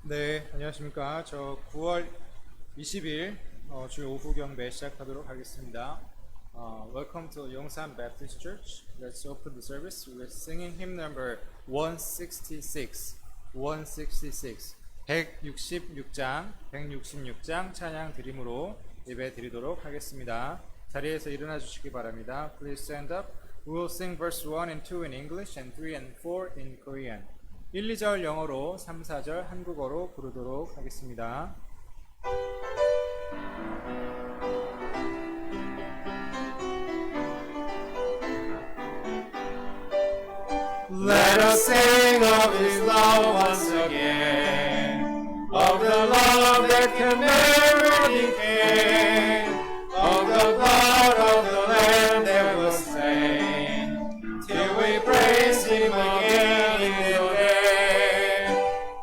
네, 안녕하십니까. 저 9월 20일 주일 오후 경배 시작하도록 하겠습니다. Welcome to Yongsan Baptist Church. Let's open the service with singing hymn number 166. 166장 찬양 드림으로 예배 드리도록 하겠습니다. 자리에서 일어나 주시기 바랍니다. Please stand up. We will sing verse 1 and 2 in English and 3 and 4 in Korean. 1, 2절 영어로 3, 4절 한국어로 부르도록 하겠습니다. Let us sing of His love once again, of the love that can never decay, of the blood of the Lamb that was slain, till we praise Him again in the day.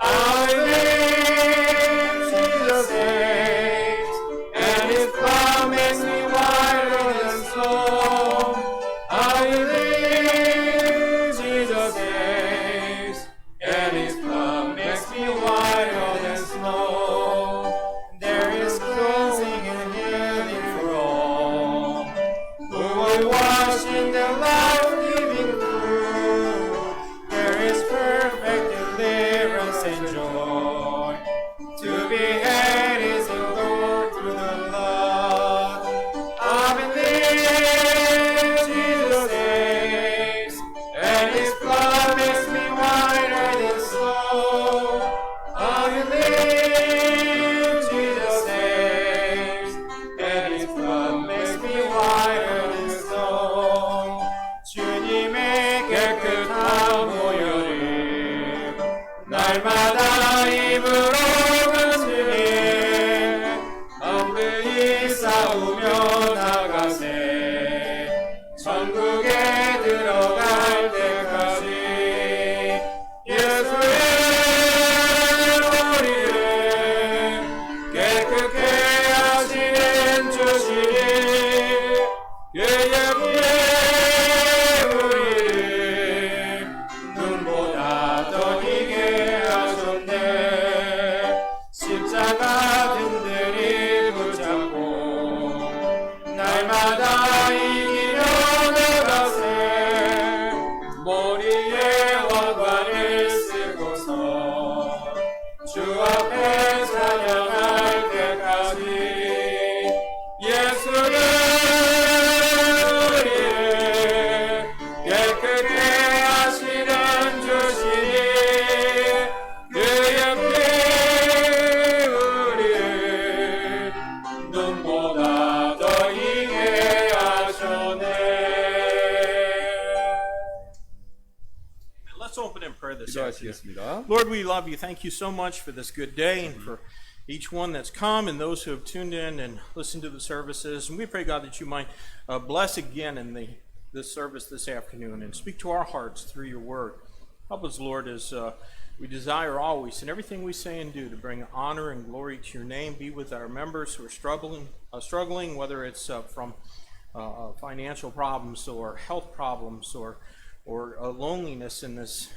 I live, Jesus saves, and His blood makes me whiter than snow. I live, Jesus saves, and His blood makes me whiter than snow. There is cleansing and healing for all who will wash in the life-giving flow. There is perfect deliverance and joy. To be had is the Lord through the blood. I believe Jesus saves, and His blood makes me whiter than snow. I believe Jesus saves, and His blood makes me whiter than snow. 주님의 깨끗한 보혈을 날마다 입으로 가시니 엄근히 싸우며 나가세 천국에 들어갈 때까지 예수의 머리를 깨끗게 하시는 주시니 그의 우리를 눈보다 더 희게 하셨네. 십자가 든든히 붙잡고 날마다 이기려 나가세 머리에 왕관을 쓰고서 주 앞에 찬양할 때까지 예수는 우리를 깨끗게 하시는 주시니 그의 피 우리를 눈보다 더 희게 하셨네. Let's open in prayer this afternoon. 기도하시겠습니다. Lord, we love you. Thank you so much for this good day and for each one that's come and those who have tuned in and listened to the services. And we pray, God, that you might bless again in this service this afternoon and speak to our hearts through your word. Help us, Lord, as we desire always in everything we say and do to bring honor and glory to your name. Be with our members who are struggling, whether it's from financial problems or health problems or loneliness in this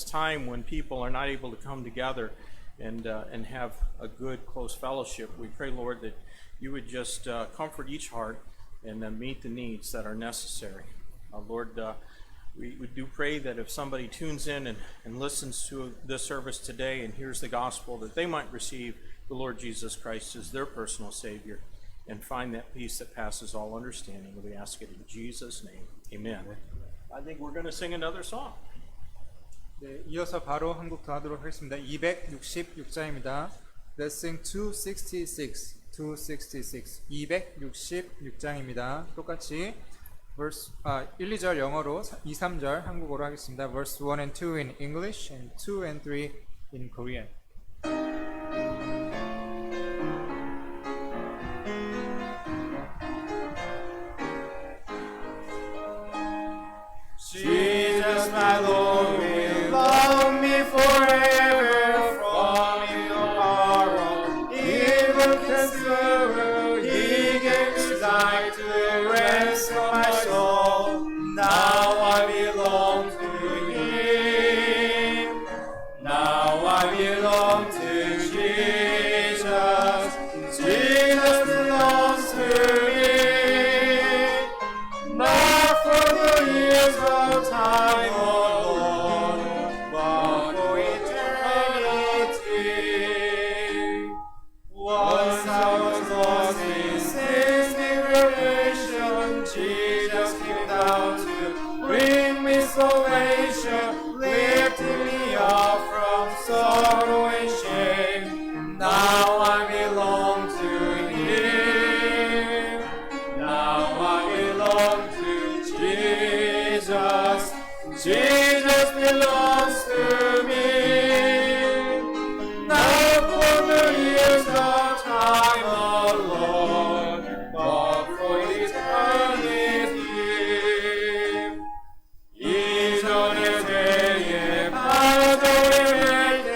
time when people are not able to come together and have a good close fellowship. We pray, Lord, that you would just comfort each heart and meet the needs that are necessary. Lord, we do pray that if somebody tunes in and listens to this service today and hears the gospel, that they might receive the Lord Jesus Christ as their personal Savior and find that peace that passes all understanding. We ask it in Jesus' name. Amen. I think we're going to sing another song. 네, 이어서 바로 한 곡 더 하도록 하겠습니다. 266장입니다. Let's sing 266. 266장입니다. 똑같이 1, 2절 영어로 2, 3절 한국어로 하겠습니다. Verse 1 and 2 in English and 2 and 3 in Korean. Jesus, my Lord, will love me forever. From your power, evil can through. He gave His life to ransom my soul. Now I belong to Him. Now I belong to down to bring me salvation, lifting me up from sorrow and shame. Now I belong to Him. Now I belong to Jesus. Jesus belongs to me. Not for the years of time alone, but for eternity. 이전의 때에 파도에 때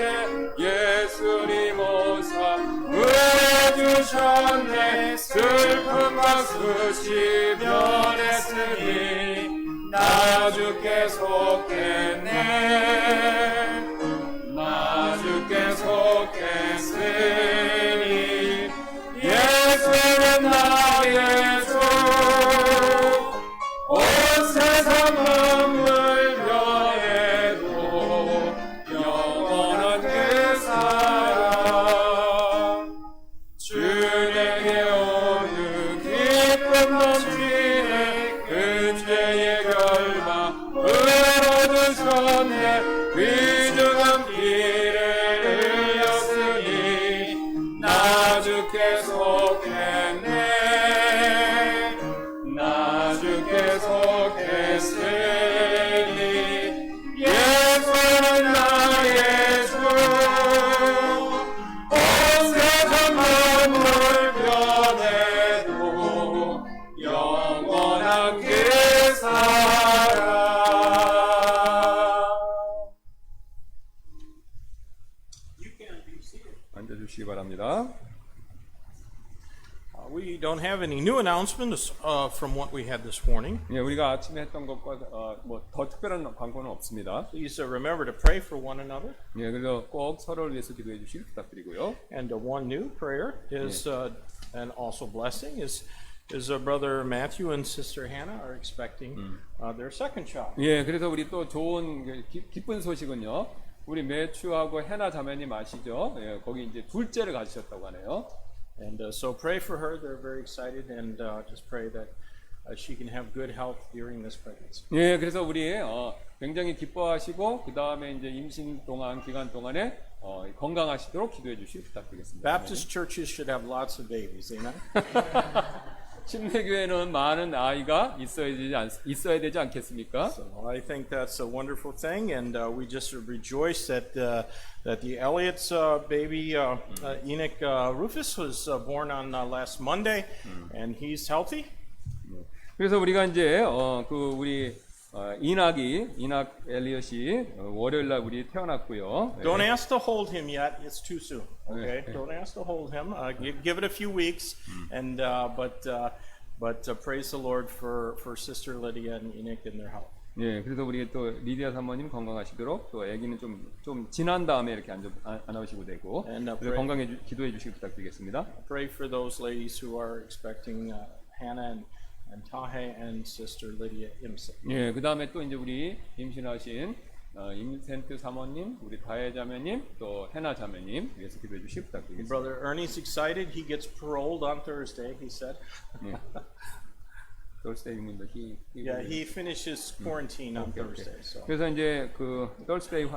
예수님 오사 구해주셨네. 슬픔과 수치 변했으니 나 주께 속했네. 나 주께 속했으니 예수는 나의 주. 온 세상 만물 변해도 영원한 그 사랑. 주 내게 오는 기쁨 넘치네. 그 죄의 결박 풀어주셨네. 귀중한 피를 흘렸으니 나 주께 속했네. 나 주께 속했으니 예수는 나의 주. 온 세상 만물 변해도 영원한 그 사랑. 앉아주시기 바랍니다. We don't have any new announcements from what we had this morning. 예, 우리가 아침에 했던 것과 뭐 더 특별한 광고는 없습니다. Please remember to pray for one another. 예, 그래서 꼭 서로를 위해서 기도해 주시길 부탁드리고요. And one new prayer is, and also blessing, is brother Matthew and sister Hannah are expecting their second child. 예, 그래서 우리 또 좋은 기쁜 소식은요. 우리 매추하고 해나 자매님 아시죠? 예, 거기 이제 둘째를 가지셨다고 하네요. And so pray for her. They're very excited, and just pray that she can have good health during this pregnancy. 예, 그래서 우리 굉장히 기뻐하시고 그 다음에 이제 임신 기간 동안에 건강하시도록 기도해 주시기 부탁드리겠습니다. Baptist churches should have lots of babies, amen? 침례교회는 많은 아이가 있어야 되지 않겠습니까? So I think that's a wonderful thing, and we just rejoice that the Elliott's baby Enoch Rufus was born on last Monday, and he's healthy. 그래서 우리가 이제 우리 이낙 엘리엇이 월요일 날 우리 태어났고요. Don't ask to hold him yet; it's too soon. Okay, don't ask to hold him. Give it a few weeks, and but praise the Lord for Sister Lydia and Enoch and their health. 예, 그래서 우리 또 리디아 사모님 건강하시도록 또 아기는 좀 지난 다음에 이렇게 안아오시고 되고 그래서 건강해 기도해 주시기 부탁드리겠습니다. Pray for those ladies who are expecting Hannah and Tahe and Sister Lydia Imsen. 예, 그 다음에 또 이제 우리 임신하신 임센트 사모님, 우리 다혜 자매님, 또 해나 자매님 위해서 기도해 주시기 부탁드리겠습니다. Brother Ernie's excited. He gets paroled on Thursday. He said. 예. Thursday, you mean that Yeah, he finishes quarantine on Thursday. So. 그래서 이제 그 Thursday,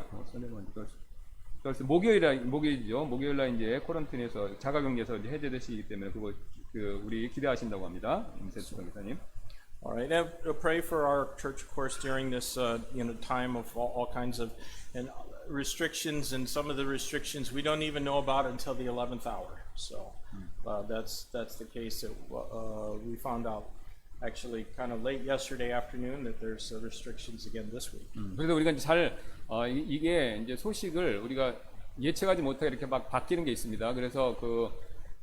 목요일이죠. 목요일 날 이제 코런틴에서 자가격리에서 이제 해제되시기 때문에 그거 우리 기대하신다고 합니다. 임센트 선교사님. All right, and pray for our church, of course, during this time of all kinds of restrictions, and some of the restrictions we don't even know about until the 11th hour. So that's the case that we found out actually kind of late yesterday afternoon that there's restrictions again this week. 그래서 우리가 이제 이게 이제 소식을 우리가 예측하지 못하게 이렇게 막 바뀌는 게 있습니다. 그래서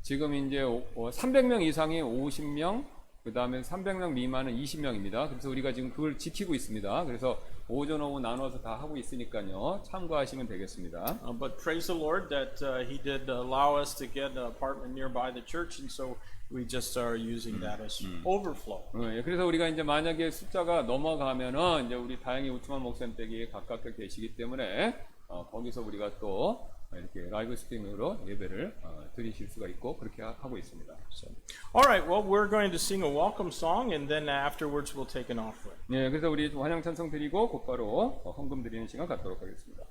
지금 이제 300명 이상이 50명, 그 다음에 300명 미만은 20명입니다. 그래서 우리가 지금 그걸 지키고 있습니다. 그래서 오전 오후 나눠서 다 하고 있으니까요. 참고하시면 되겠습니다. But praise the Lord that He did allow us to get an apartment nearby the church, and so we just are using that as overflow. 그래서 우리가 이제 만약에 숫자가 넘어가면은 이제 우리 다행히 우트만 목사님 댁이 가깝게 계시기 때문에 거기서 우리가 또 이렇게 라이브 스트리밍으로 예배를 들으실 수가 있고 그렇게 하고 있습니다. All right, well, we're going to sing a welcome song, and then afterwards we'll take an offering. 네, 그래서 우리 환영 찬송 드리고 곧바로 헌금 드리는 시간 갖도록 하겠습니다.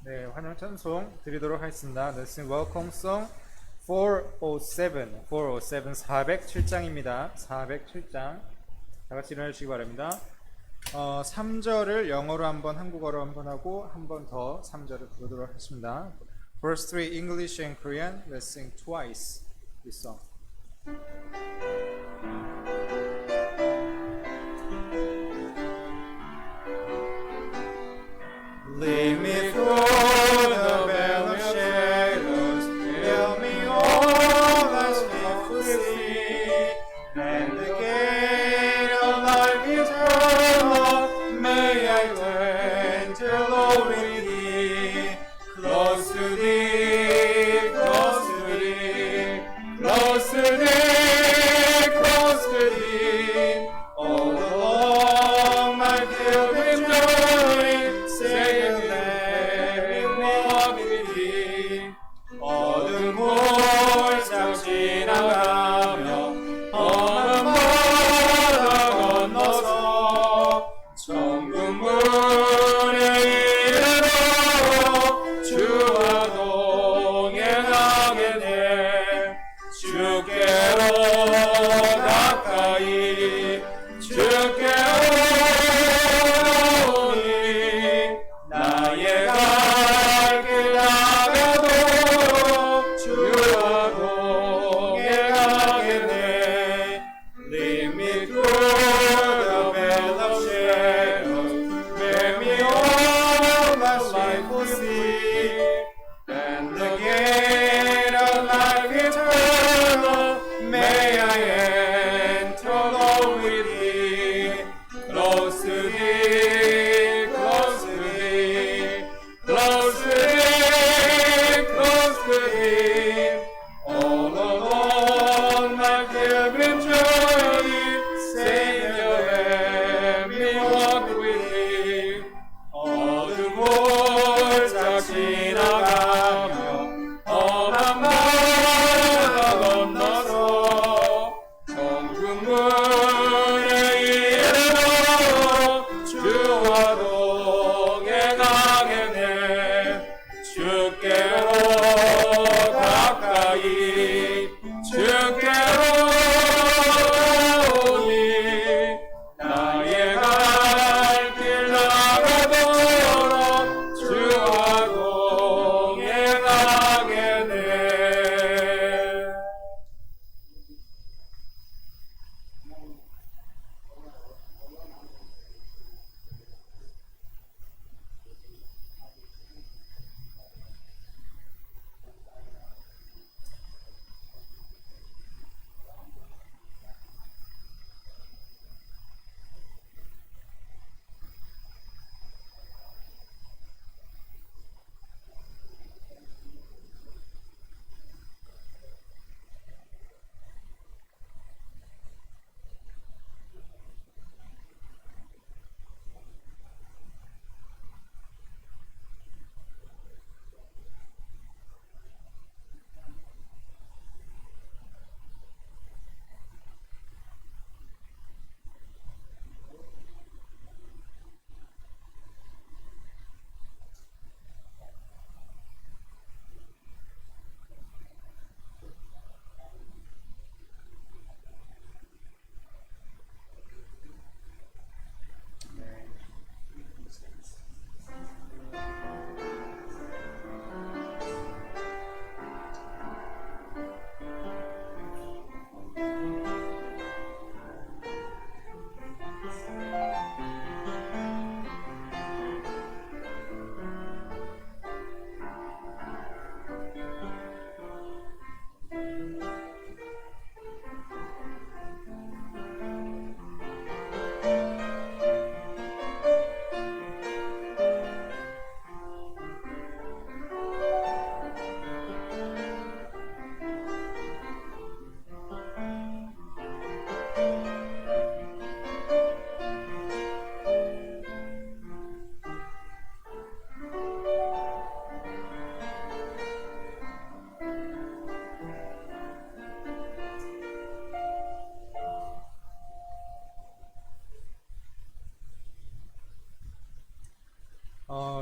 네, 환영 찬송 드리도록 하겠습니다. Let's sing welcome song 407, 407장입니다. 407장. 다 같이 일어나 주시기 바랍니다. 3절을 영어로 한번 한국어로 한번 하고 한 번 더 3절을 부르도록 하겠습니다. Verse 3 English and Korean. Let's sing twice this song. Lead me through the vale of shadows, fill me all as faithful see, and the gate of life eternal may I enter low with thee, close to thee, close to thee, close to thee, close to thee, all along my pilgrim journey, say and let me walk with thee. 어둠 골짜기 지나가며 험한 바다 건너서 천국 문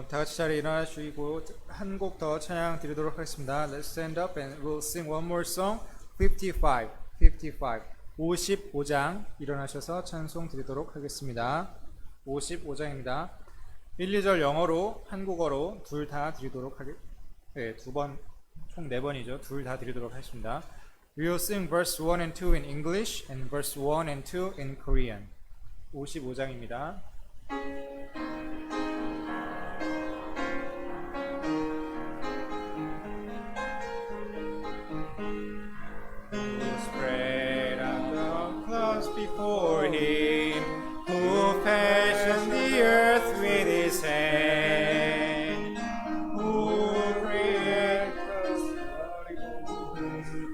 다 같이 자리에 일어나 주시고 한 곡 더 찬양 드리도록 하겠습니다. Let's stand up and we'll sing one more song. 55장 일어나셔서 찬송 드리도록 하겠습니다. 55장입니다. 1, 2절 영어로 한국어로 둘 다 드리도록 두 번, 총 4번이죠. 둘 다 드리도록 하겠습니다. We will sing verse 1 and 2 in English and verse 1 and 2 in Korean. 55장입니다. Spread out the clouds before him, who fashioned the earth with his hand, who created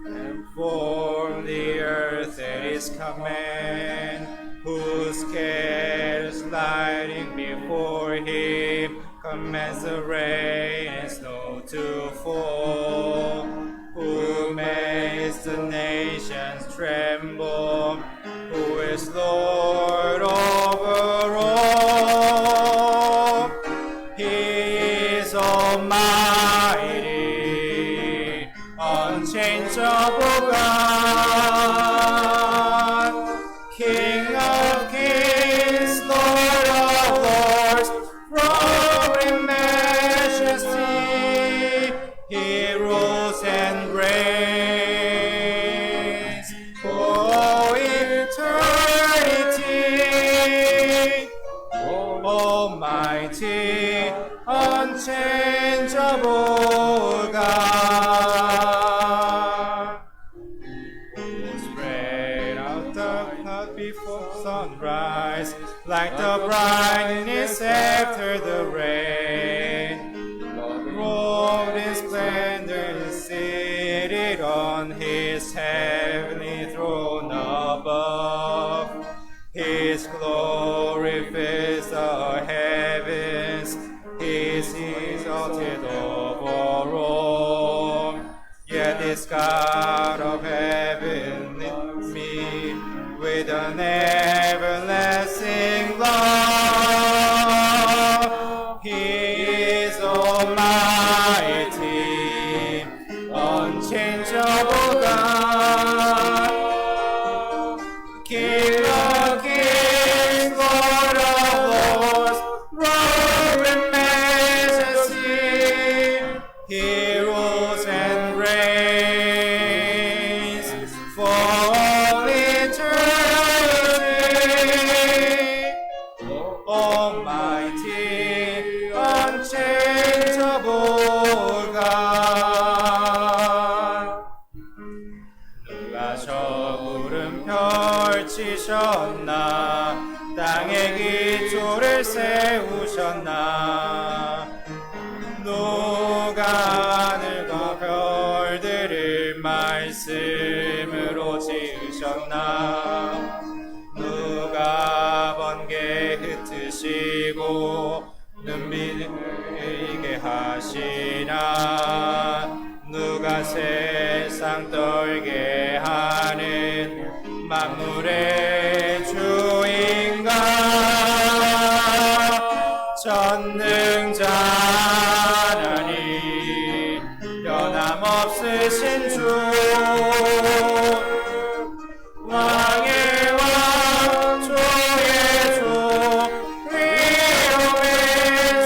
and formed the earth at his command, who scatters lightning before him, commands the rain and snow to fall, who makes the nations tremble, who is Lord over all. He is almighty, unchangeable God, King of kings, Lord of lords, roaring majesty, he rules and reigns for eternity. Almighty, unchangeable God, who spread out the cloud before sunrise, like the brightness after the rain, robed in splendor, seated on his heavenly throne above. His glory fills the heavens, he is exalted over all. Yet this God of heaven leads me with an everlasting love. He is almighty, unchangeable God, King of kings, Lord of lords, roaring majesty, he rules and reigns for all eternity. Almighty, unchangeable God, 누가 저 구름 펼치셨나, 땅의 기초를 세우셨나, 누가 하늘과 별들을 말씀으로 지으셨나, 누가 번개 흩으시고 눈빛을 이게 하시나, 누가 세상 떨게 하는 만물의 주인가, 전능자라니 변함없으신 주, 왕의 왕 주의 주, 위로의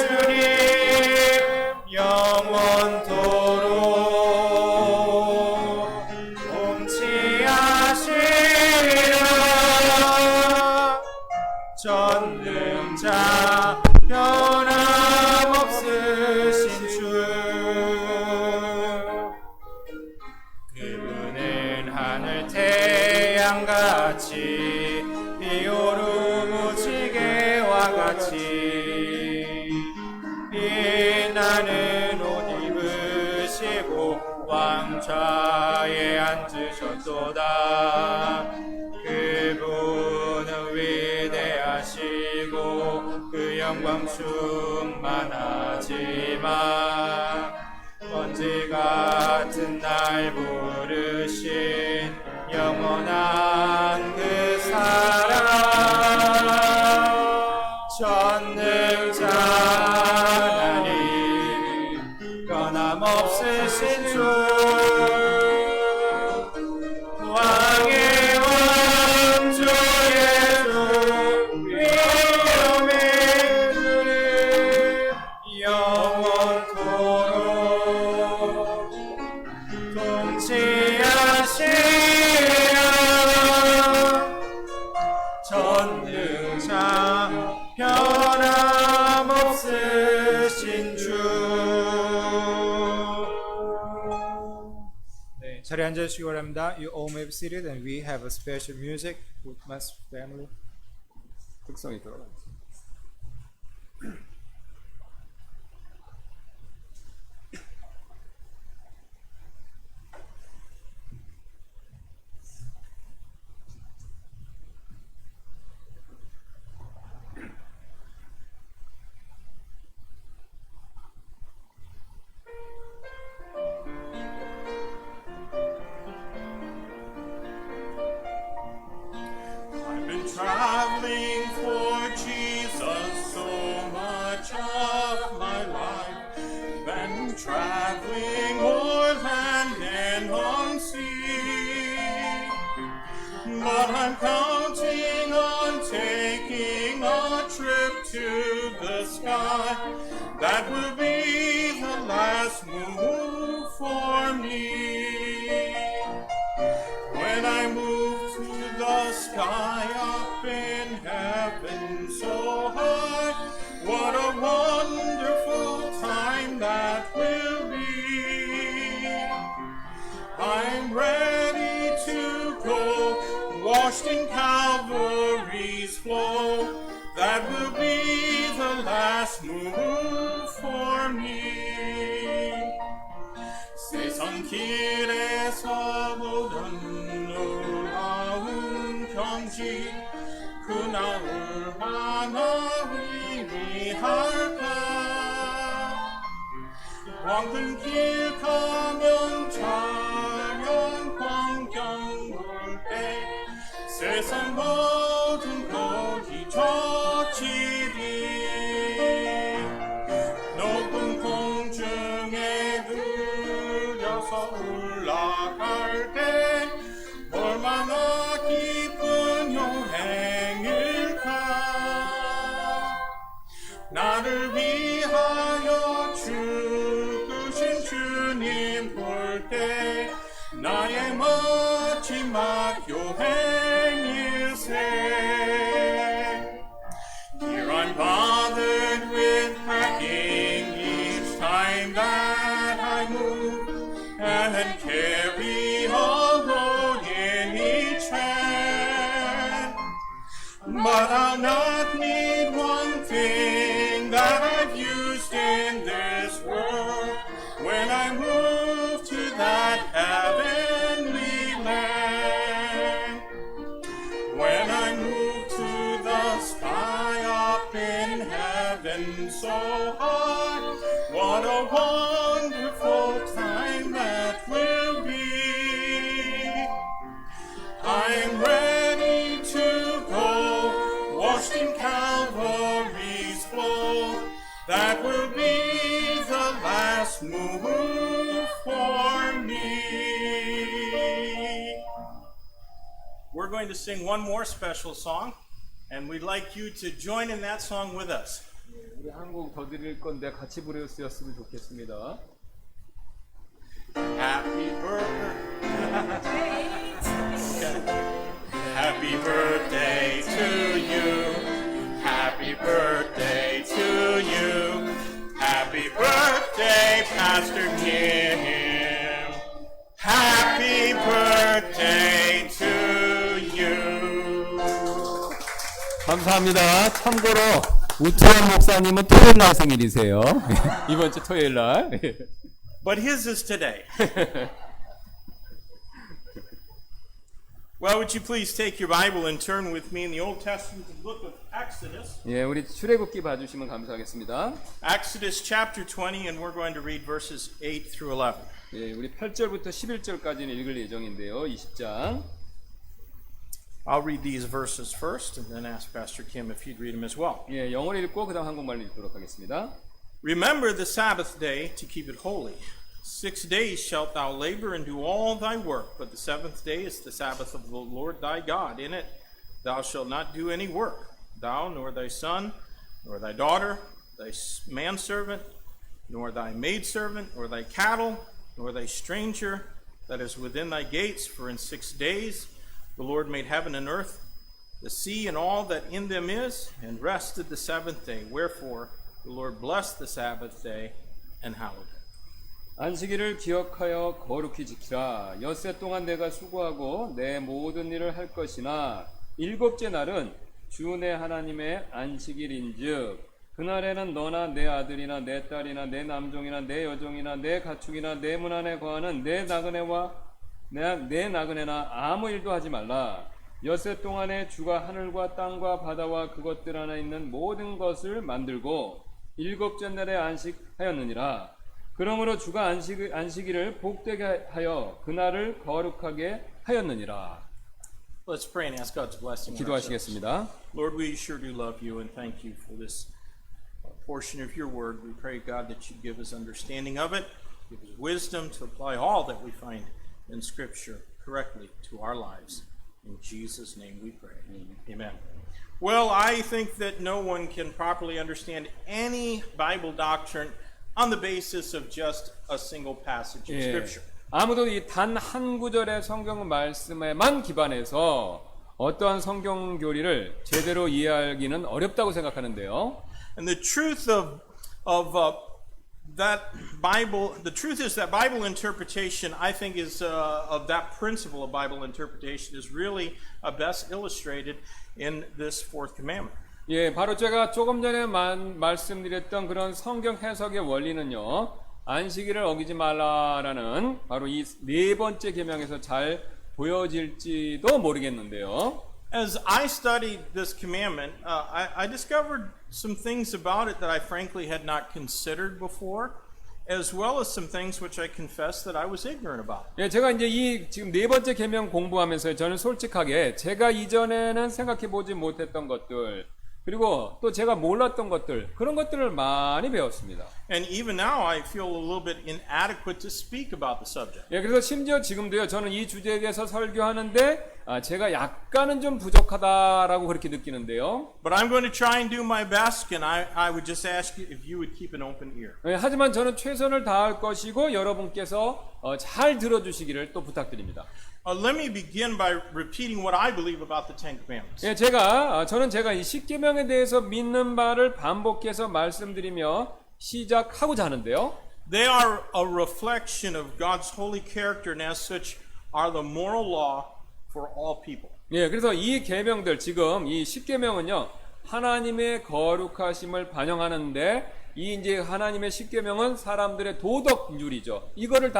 주님, 영원토록 통치하시리라. 전능자 변함없으신 주, 그분은 하늘 태양같이 비오르 무지개와 같이 빛나는 옷 입으시고 왕좌에 앉으셨도다. 그분은 위대하시고 그 영광 충만하지만 먼지 같은 날 부르신 영원한 그 사랑, 전능자 하나님 오신 주 왕의 왕 주의 주 위엄의 주를 영원토록 통치하시라 전능자 변함없으신 주. 네, 자리에 앉아주시기 바랍니다. You all may be seated and we have a special music with my family. 특성이 들어갑니다. I've been traveling for Jesus so much of my life. Been traveling o'er land and on sea. But I'm counting on taking a trip to the sky. That will be the last move for me. When I move to the sky up in heaven so high, what a wonderful time that will be. I'm ready to go, washed in Calvary's flow. That will be the last move for me. 세상 길에서 보던 놀라운 경치 그날을 하나 의미할까. 왕큰 길 가면 자연 광경 볼 때 세상 모든 것이 저치리. 높은 공중에 들려서 올라갈 때 얼마나 기쁜 여행일까. 나를 위하여 죽으신 주님 볼 때 나의 마지막 여행일세. Here I'm bothered with packing each time that I move, and carry a load in each hand. But I'll not need one thing that I've used in this world when I move to that heavenly land. When I move to the sky up in heaven so high, what a wonderful time that will be. I'm ready to go, washed in Calvary's flow. That will be the last move for me. We're going to sing one more special song, and we'd like you to join in that song with us. 우리 한 곡 더 드릴 건데 같이 부르셨으면 좋겠습니다. Happy birthday. Happy birthday to you. Happy birthday to you. Happy birthday, Pastor Kim. Happy birthday to you. 감사합니다. 참고로 우태현 목사님은 토요일 날 생일이세요. 이번 주 토요일 날. But his is today. Well, would you please take your Bible and turn with me in the Old Testament to the book of Exodus. 예, 우리 출애굽기 봐주시면 감사하겠습니다. Exodus chapter 20, and we're going to read verses 8 through 11. 예, 우리 8절부터 11절까지는 읽을 예정인데요. 20장. I'll read these verses first and then ask Pastor Kim if he'd read them as well. 예, 영어를 읽고 그다음 한국말로 읽도록 하겠습니다. Remember the Sabbath day to keep it holy. 6 days shalt thou labor and do all thy work, but the seventh day is the Sabbath of the Lord thy God. In it thou shalt not do any work, thou, nor thy son, nor thy daughter, thy manservant, nor thy maidservant, nor thy cattle, nor thy stranger that is within thy gates. For in 6 days the Lord made heaven and earth, the sea and all that in them is, and rested the seventh day. Wherefore the Lord blessed the Sabbath day and hallowed it. 안식일을 기억하여 거룩히 지키라. 엿새 동안 내가 수고하고 내 모든 일을 할 것이나 일곱째 날은 주 내 하나님의 안식일인즉 그날에는 너나 내 아들이나 내 딸이나 내 남종이나 내 여종이나 내 가축이나 내 문 안에 거하는 내 나그네나 아무 일도 하지 말라. 엿새 동안에 주가 하늘과 땅과 바다와 그것들 안에 있는 모든 것을 만들고 일곱째 날에 안식하였느니라. 그러므로 주가 안식일을 복되게 하여 그날을 거룩하게 하였느니라. Let's pray and ask God's blessing. on our service. 기도하시겠습니다. Lord, we sure do love you and thank you for this portion of your word. We pray, God, that you give us understanding of it, give us wisdom to apply all that we find in Scripture correctly to our lives. In Jesus' name we pray. Amen. Well, I think that no one can properly understand any Bible doctrine on the basis of just a single passage of Scripture. 아무도 이 단 한 구절의 성경 말씀에만 기반해서 어떠한 성경 교리를 제대로 이해하기는 어렵다고 생각하는데요. And the truth of that Bible, the truth is that Bible interpretation, I think, is of that principle of Bible interpretation is really best illustrated in this fourth commandment. 예, 바로 제가 조금 전에 말씀드렸던 그런 성경 해석의 원리는요. 안식일을 어기지 말라라는 바로 이 네 번째 계명에서 잘 보여질지도 모르겠는데요. As I studied this commandment, I discovered some things about it that I frankly had not considered before, as well as some things which I confess that I was ignorant about. 예, 제가 이제 이 지금 네 번째 계명 공부하면서 저는 솔직하게 제가 이전에는 생각해 보지 못했던 것들 그리고 또 제가 몰랐던 것들 그런 것들을 많이 배웠습니다. And even now I feel a little bit inadequate to speak about the subject. 예, 그래서 심지어 지금도요. 저는 이 주제에 대해서 설교하는데 제가 약간은 좀 부족하다라고 그렇게 느끼는데요. But I'm going to try and do my best, and I would just ask you if you would keep an open ear. 예, 하지만 저는 최선을 다할 것이고 여러분께서 잘 들어주시기를 또 부탁드립니다. Let me begin by repeating what I believe about the Ten Commandments. 예, 저는 제가 이 십계명에 대해서 믿는 바를 반복해서 말씀드리며 시작하고자 하는데요. They are a reflection of God's holy character, and as such are the moral law for all people. 예, 그래서 이 계명들 지금 이 십계명은요 하나님의 거룩하심을 반영하는데 이 이제 하나님의 십계명은 사람들의 도덕률이죠. 이거를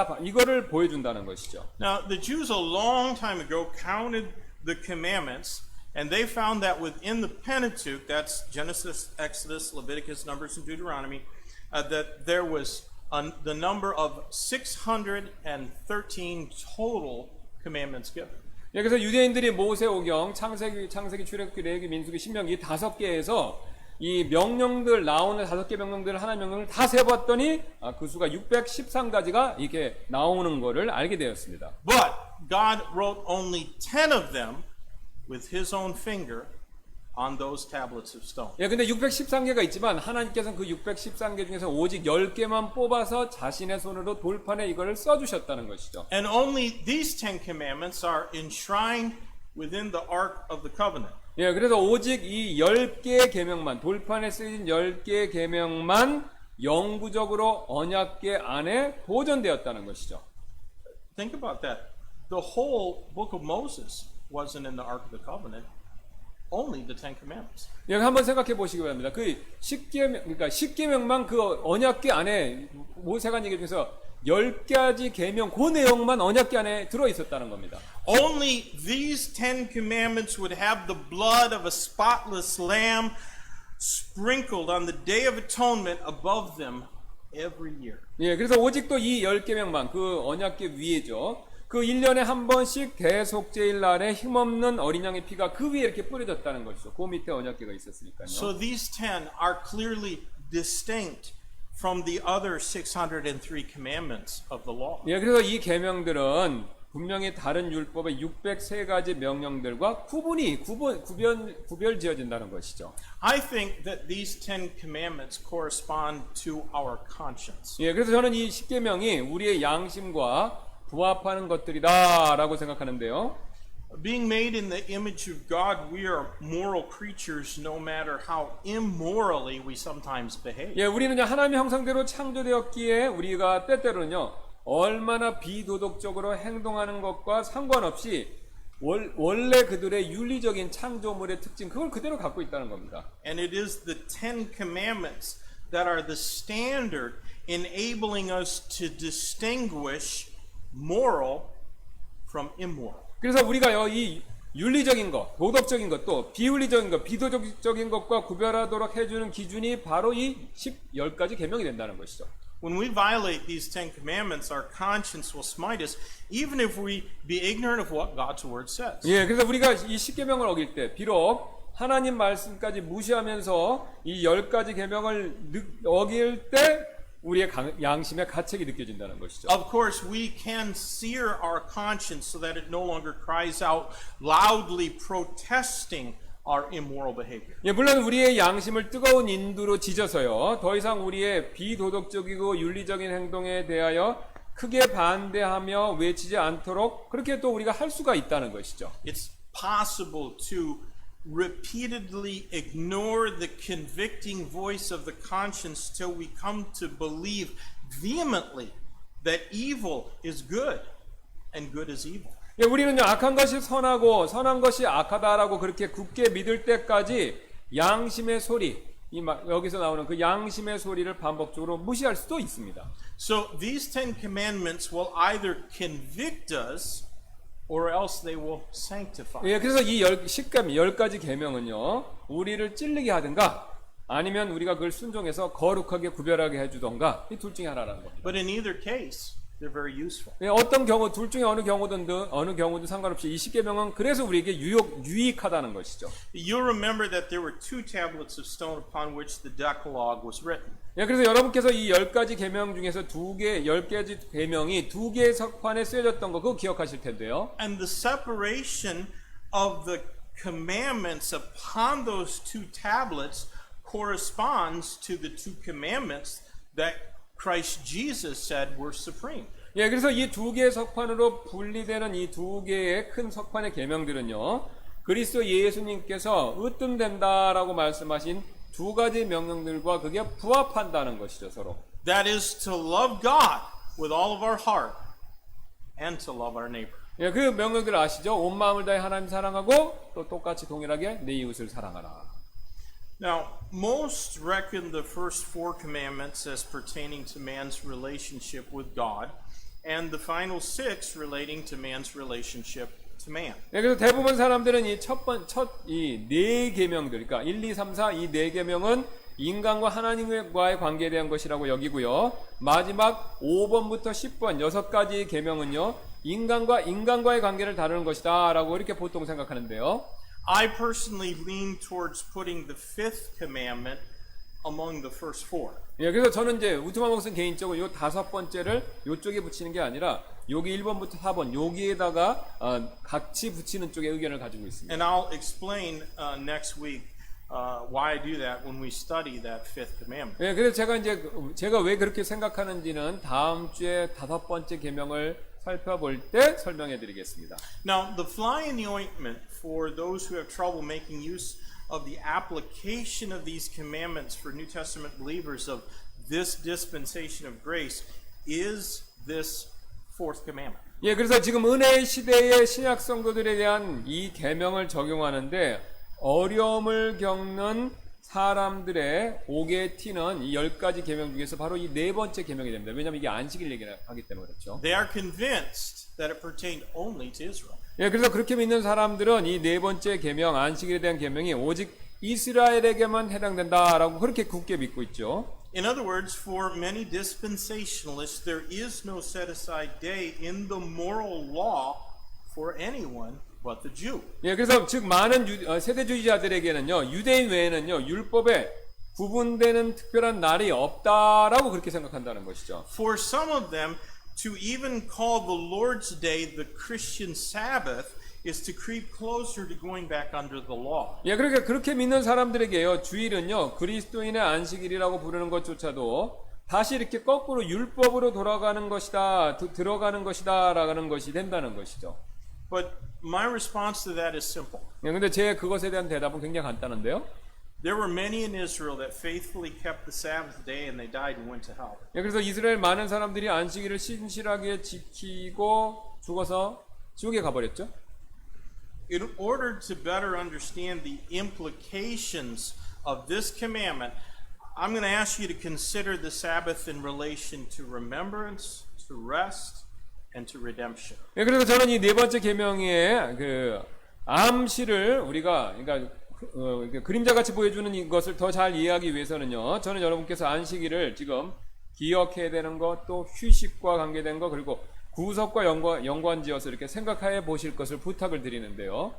보여준다는 것이죠. Now, the Jews a long time ago counted the commandments, and they found that within the Pentateuch, that's Genesis, Exodus, Leviticus, Numbers, and Deuteronomy, that there was the number of 613 total commandments given. 예, 그래서 유대인들이 모세오경, 창세기, 출애굽기, 레위기, 민수기, 신명기 5개에서 이 명령들 나오는 5개 명령들 하나의 명령을 다 세봤더니 그 수가 613가지가 이렇게 나오는 거를 알게 되었습니다. But God wrote only 10 of them with His own finger on those tablets of stone. 예, 근데 613개가 있지만 하나님께서는 그 613개 중에서 오직 10개만 뽑아서 자신의 손으로 돌판에 이거를 써주셨다는 것이죠. And only these 10 commandments are enshrined within the Ark of the Covenant. 예, 그래서 오직 이 10개의 계명만, 돌판에 쓰인 10개의 계명만 영구적으로 언약궤 안에 보존되었다는 것이죠. Think about that. The whole book of Moses wasn't in the Ark of the Covenant. Only the Ten Commandments. 예, 한번 생각해 보시기 바랍니다. 그 10계명, 그러니까 10계명만 그 언약궤 안에 모세가 얘기 중에서 10가지 계명 그 내용만 언약궤 안에 들어 있었다는 겁니다. Only these 10 commandments would have the blood of a spotless lamb sprinkled on the Day of Atonement above them every year. 예, 그래서 오직 또 이 10계명만 그 언약궤 위에죠. 그 1년에 한 번씩 대속죄일 날에 힘없는 어린 양의 피가 그 위에 이렇게 뿌려졌다는 것이죠. 그 밑에 언약궤가 있었으니까요. So these 10 are clearly distinct from the other 603 commandments of the law. 예, 그래서 이 계명들은 분명히 다른 율법의 603가지 명령들과 구별 지어진다는 것이죠. I think that these 10 commandments correspond to our conscience. 예, 그래서 저는 이 10계명이 우리의 양심과 부합하는 것들이다라고 생각하는데요. Being made in the image of God, we are moral creatures no matter how immorally we sometimes behave. 예, 우리는 하나님의 형상대로 창조되었기에 우리가 때때로는요, 얼마나 비도덕적으로 행동하는 것과 상관없이 원래 그들의 윤리적인 창조물의 특징, 그걸 그대로 갖고 있다는 겁니다. And it is the 10 commandments that are the standard enabling us to distinguish moral from immoral. 그래서 우리가 이 윤리적인 것, 도덕적인 것, 또 비윤리적인 것, 비도덕적인 것과 구별하도록 해주는 기준이 바로 이 10가지 계명이 된다는 것이죠. When we violate these 10 commandments, our conscience will smite us, even if we be ignorant of what God's word says. 예, 그래서 우리가 이 10계명을 어길 때, 비록 하나님 말씀까지 무시하면서 이 10가지 계명을 어길 때 우리의 양심의 가책이 느껴진다는 것이죠. Of course, we can sear our conscience so that it no longer cries out loudly protesting our immoral behavior. 예, 물론 우리의 양심을 뜨거운 인두로 지져서요, 더 이상 우리의 비도덕적이고 윤리적인 행동에 대하여 크게 반대하며 외치지 않도록 그렇게 또 우리가 할 수가 있다는 것이죠. It's possible to repeatedly ignore the convicting voice of the conscience till we come to believe vehemently that evil is good and good is evil. 예, 우리는요, 악한 것이 선하고 선한 것이 악하다라고 그렇게 굳게 믿을 때까지 양심의 소리, 여기서 나오는 그 양심의 소리를 반복적으로 무시할 수도 있습니다. So these 10 commandments will either convict us or else they will sanctify. 예, 그래서 이 10가지 계명은요, 우리를 찔리게 하든가 아니면 우리가 그걸 순종해서 거룩하게 구별하게 해주던가 이 둘 중에 하나라는 겁니다. But in either case, they're very useful. 예, 어떤 경우, 둘 중에 어느 경우든 상관없이 이 10계명은 그래서 우리에게 유익하다는 것이죠. You'll remember that there were 2 tablets of stone upon which the Decalogue was written. 예, 그래서 여러분께서 이 10가지 계명 중에서 10가지 계명이 2개의 석판에 쓰여졌던 거 그거 기억하실 텐데요. And the separation of the commandments upon those 2 tablets corresponds to the 2 commandments that Christ Jesus said were supreme. 예, 그래서 이 2개의 석판으로 분리되는 이 2개의 큰 석판의 계명들은요, 그리스도 예수님께서 으뜸된다라고 말씀하신 2가지 명령들과 그게 부합한다는 것이죠, 서로. That is to love God with all of our heart and to love our neighbor. 예, 그 명령들 아시죠? 온 마음을 다해 하나님 사랑하고 또 똑같이 동일하게 내 이웃을 사랑하라. Now, most reckon the first 4 commandments as pertaining to man's relationship with God, and the final 6 relating to man's relationship to man. 예, 그래서 대부분 사람들은 이 이 4계명들, 그러니까 1, 2, 3, 4 이 4계명은 인간과 하나님과의 관계에 대한 것이라고 여기고요. 마지막 5번부터 10번 6가지 계명은요, 인간과의 관계를 다루는 것이다라고 이렇게 보통 생각하는데요. I personally lean towards putting the 5th commandment among the first 4. 예, 그래서 저는 이제 우트만 목사님 개인적으로 요 5번째를 요쪽에 붙이는 게 아니라 여기 1번부터 4번 여기에다가 같이 붙이는 쪽에 의견을 가지고 있습니다. And I'll explain next week why I do that when we study that 5th commandment. 예, 그래서 제가 왜 그렇게 생각하는지는 다음 주에 5번째 계명을 살펴볼 때 설명해 드리겠습니다. Now, the fly in the ointment for those who have trouble making use of the application of these commandments for New Testament believers of this dispensation of grace is this 4th commandment. 예, 그래서 지금 은혜의 시대의 신약 성도들에 대한 이 계명을 적용하는데 어려움을 겪는 사람들의 옥에 튀는 이 10가지 계명 중에서 바로 이 4번째 계명이 됩니다. 왜냐하면 이게 안식일 얘기하기 때문에 그렇죠. They are convinced that it pertained only to Israel. 예, 그래서 그렇게 믿는 사람들은 이 4번째 계명, 안식일에 대한 계명이 오직 이스라엘에게만 해당된다라고 그렇게 굳게 믿고 있죠. In other words, for many dispensationalists, there is no set-aside day in the moral law for anyone but the Jew. 예, 그래서 즉 많은 세대주의자들에게는요, 유대인 외에는요, 율법에 구분되는 특별한 날이 없다라고 그렇게 생각한다는 것이죠. For some of them, to even call the Lord's Day the Christian Sabbath is to creep closer to going back under the law. 예, 그러니까 그렇게 믿는 사람들에게요, 주일은요, 그리스도인의 안식일이라고 부르는 것조차도 다시 이렇게 거꾸로 율법으로 돌아가는 것이다, 들어가는 것이다라는 것이 된다는 것이죠. But my response to that is simple. 예, 근데 제 그것에 대한 대답은 굉장히 간단한데요. There were many in Israel that faithfully kept the Sabbath day and they died and went to hell. 예, 그래서 이스라엘 많은 사람들이 안식일을 신실하게 지키고 죽어서 지옥에 가버렸죠. In order to better understand the implications of this commandment, I'm going to ask you to consider the Sabbath in relation to remembrance, to rest, and to redemption. 예, 그래서 저는 이 네 번째 계명의 그 암시를 우리가 그러니까 그림자같이 보여주는 이것을 더 잘 이해하기 위해서는요, 저는 여러분께서 안식일을 지금 기억해야 되는 것, 또 휴식과 관계된 것, 그리고 구속과 연관지어서 이렇게 생각해 보실 것을 부탁을 드리는데요.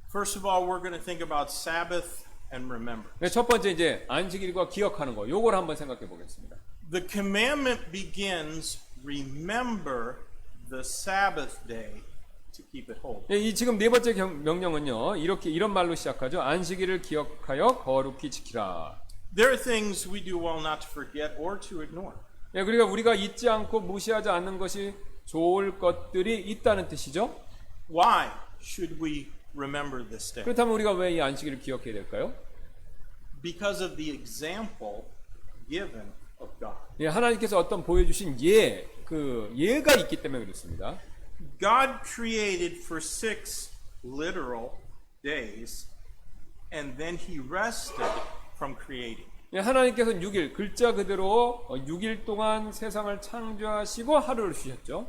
First of all, we're going to think about Sabbath and remembrance. 네, 첫 번째 이제 안식일과 기억하는 거, 요걸 한번 생각해 보겠습니다. The commandment begins, remember the Sabbath day to keep it holy. 예, 이 지금 네 번째 명령은요, 이런 말로 시작하죠. 안식일을 기억하여 거룩히 지키라. There are things we do well not to forget or to ignore. 예, 그러니까 우리가 잊지 않고 무시하지 않는 것이 좋을 것들이 있다는 뜻이죠. Why should we remember this day? 그렇다면 우리가 왜 이 안식일을 기억해야 될까요? Because of the example given of God. 예, 하나님께서 어떤 보여주신 예가 있기 때문에 그렇습니다. God created for 6 literal days, and then He rested from creating. 예, 하나님께서는 6일, 글자 그대로 6일 동안 세상을 창조하시고 하루를 쉬셨죠.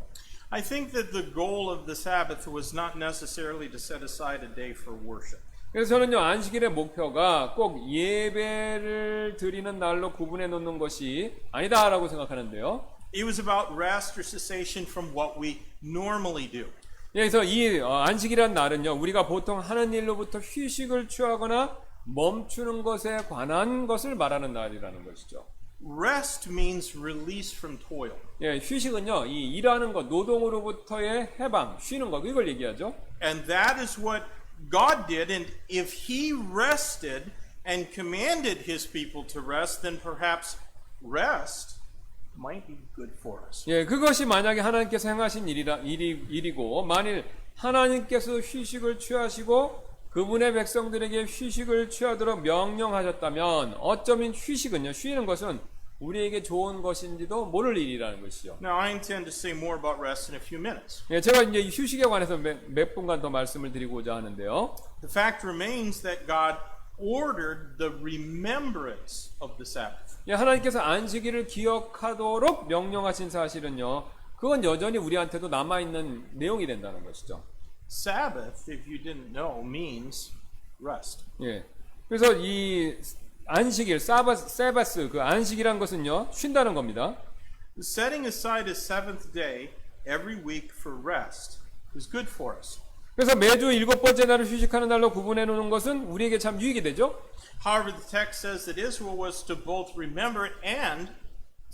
I think that the goal of the Sabbath was not necessarily to set aside a day for worship. 그래서 저는요, 안식일의 목표가 꼭 예배를 드리는 날로 구분해 놓는 것이 아니다라고 생각하는데요. It was about rest or cessation from what we normally do. 예, 그래서 이 안식이라는 날은요, 우리가 보통 하는 일로부터 휴식을 취하거나 멈추는 것에 관한 것을 말하는 날이라는 것이죠. Rest means release from toil. 예, 휴식은요, 이 일하는 것, 노동으로부터의 해방, 쉬는 것, 이걸 얘기하죠. And that is what God did. And if He rested and commanded His people to rest, then perhaps rest might be good for us. 예, 그것이 만약에 하나님께서 행하신 일이고, 만일 하나님께서 휴식을 취하시고 그분의 백성들에게 휴식을 취하도록 명령하셨다면 어쩌면 휴식은요, 쉬는 것은 우리에게 좋은 것인지도 모를 일이라는 것이죠. Now, I intend to say more about rest in a few minutes. 예, 제가 이제 휴식에 관해서 몇 분간 더 말씀을 드리고자 하는데요. The fact remains that God ordered the remembrance of the Sabbath. 예, 하나님께서 안식일을 기억하도록 명령하신 사실은요, 그건 여전히 우리한테도 남아있는 내용이 된다는 것이죠. Sabbath, if you didn't know, means rest. 예. 그래서 이 안식일, 세바스, 그 안식이란 것은요, 쉰다는 겁니다. Setting aside a seventh day every week for rest is good for us. 그래서 매주 7번째 날을 휴식하는 날로 구분해 놓는 것은 우리에게 참 유익이 되죠. However, the text says that Israel was to both remember it and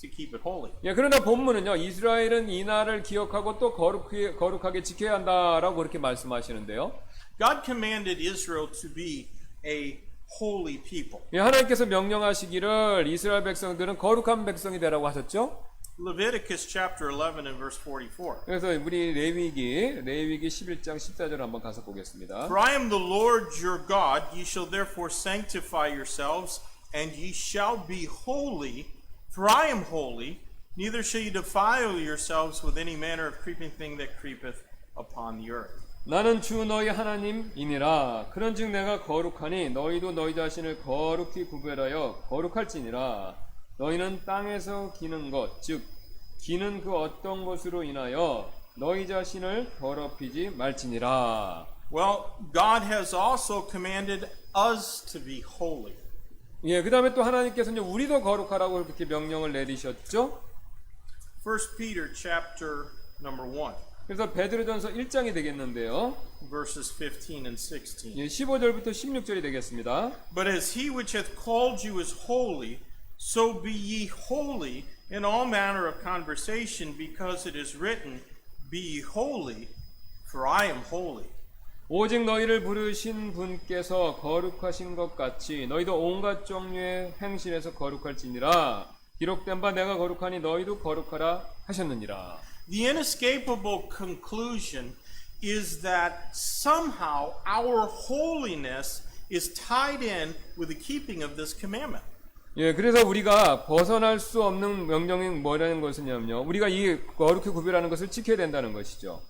to keep it holy. 예, 그러나 본문은요, 이스라엘은 이 날을 기억하고 또 거룩하게 지켜야 한다라고 그렇게 말씀하시는데요. God commanded Israel to be a holy people. 예, 하나님께서 명령하시기를 이스라엘 백성들은 거룩한 백성이 되라고 하셨죠. Leviticus chapter 11 and verse 44. 그래서 우리 레위기 11장 14절 한번 가서 보겠습니다. For I am the Lord your God, ye shall therefore sanctify yourselves, and ye shall be holy, for I am holy, neither shall ye defile yourselves with any manner of creeping thing that creepeth upon the earth. 나는 주 너희 하나님이니라. 그런즉 내가 거룩하니 너희도 너희 자신을 거룩히 구별하여 거룩할지니라. 너희는 땅에서 기는 것, 즉 기는 그 어떤 것으로 인하여 너희 자신을 더럽히지 말지니라. Well, God has also commanded us to be holy. 예, 그 다음에 또 하나님께서는 우리도 거룩하라고 그렇게 명령을 내리셨죠. 1 Peter chapter number 1. 그래서 베드로전서 1장이 되겠는데요. verses 15 and 16. 15절부터 16절이 되겠습니다. But as he which hath called you is holy, so be ye holy in all manner of conversation, because it is written, Be ye holy, for I am holy. 오직 너희를 부르신 분께서 거룩하신 것 같이 너희도 온갖 종류의 행실에서 거룩할지니라. 기록된 바 내가 거룩하니 너희도 거룩하라 하셨느니라. The inescapable conclusion is that somehow our holiness is tied in with the keeping of this commandment. 예, 그래서 우리가 벗어날 수 없는 명령이 뭐라는 것은요, 우리가 이 거룩히 구별하는 것을 지켜야 된다는 것이죠.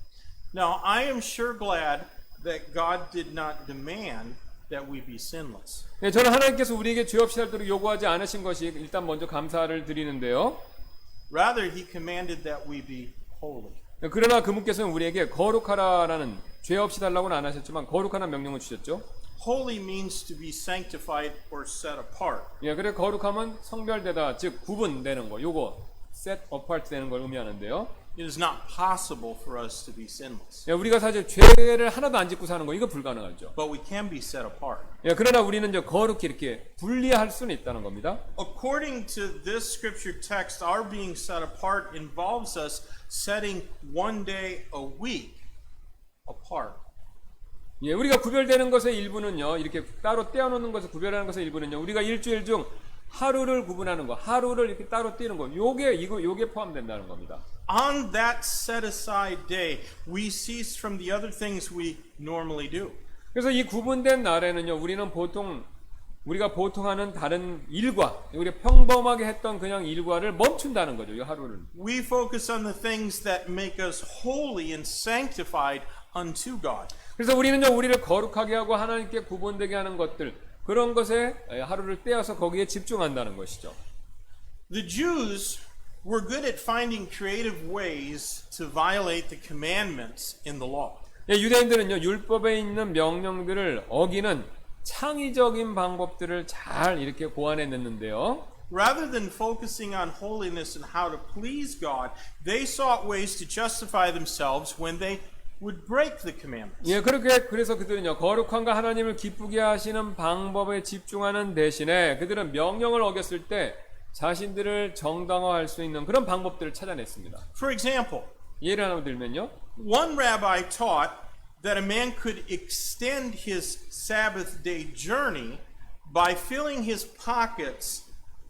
Now, I am sure glad that God did not demand that we be sinless. 예, 저는 하나님께서 우리에게 죄 없이 살도록 요구하지 않으신 것이 일단 먼저 감사를 드리는데요. Rather, He commanded that we be holy. 그러나 그분께서는 우리에게 거룩하라라는, 죄 없이 달라고는 안 하셨지만 거룩하라는 명령을 주셨죠. Holy means to be sanctified or set apart. 예, 그래 거룩하면 성별되다, 즉 구분되는 거, 요거 set apart 되는 걸 의미하는데요. It is not possible for us to be sinless, 예, 우리가 사실 죄를 하나도 안 짓고 사는 거 이거 불가능하죠. but we can be set apart. 예, 그러나 우리는 이제 거룩히 이렇게 분리할 수는 있다는 겁니다. According to this scripture text, our being set apart involves us setting one day a week apart. 예, 우리가 구별되는 것의 일부는요, 이렇게 따로 떼어놓는 것을 구별하는 것의 일부는요, 우리가 일주일 중 하루를 구분하는 거, 하루를 이렇게 따로 떼는 거, 요게 포함된다는 겁니다. On that set aside day, we cease from the other things we normally do. 그래서 이 구분된 날에는요, 우리가 보통 하는 다른 일과, 우리가 평범하게 했던 그냥 일과를 멈춘다는 거죠, 이 하루를. We focus on the things that make us holy and sanctified unto God. 그래서 우리는요, 우리를 거룩하게 하고 하나님께 구분되게 하는 것들, 그런 것에 하루를 떼어서 거기에 집중한다는 것이죠. The Jews were good at finding creative ways to violate the commandments in the law. 예, 유대인들은요, 율법에 있는 명령들을 어기는 창의적인 방법들을 잘 이렇게 고안해 냈는데요. Rather than focusing on holiness and how to please God, they sought ways to justify themselves when they would break the commandments. 예, 그래서 그들은요, 거룩함과 하나님을 기쁘게 하시는 방법에 집중하는 대신에 그들은 명령을 어겼을 때 자신들을 정당화할 수 있는 그런 방법들을 찾아냈습니다. For example, 예를 하나 들면요. one rabbi taught that a man could extend his Sabbath day journey by filling his pockets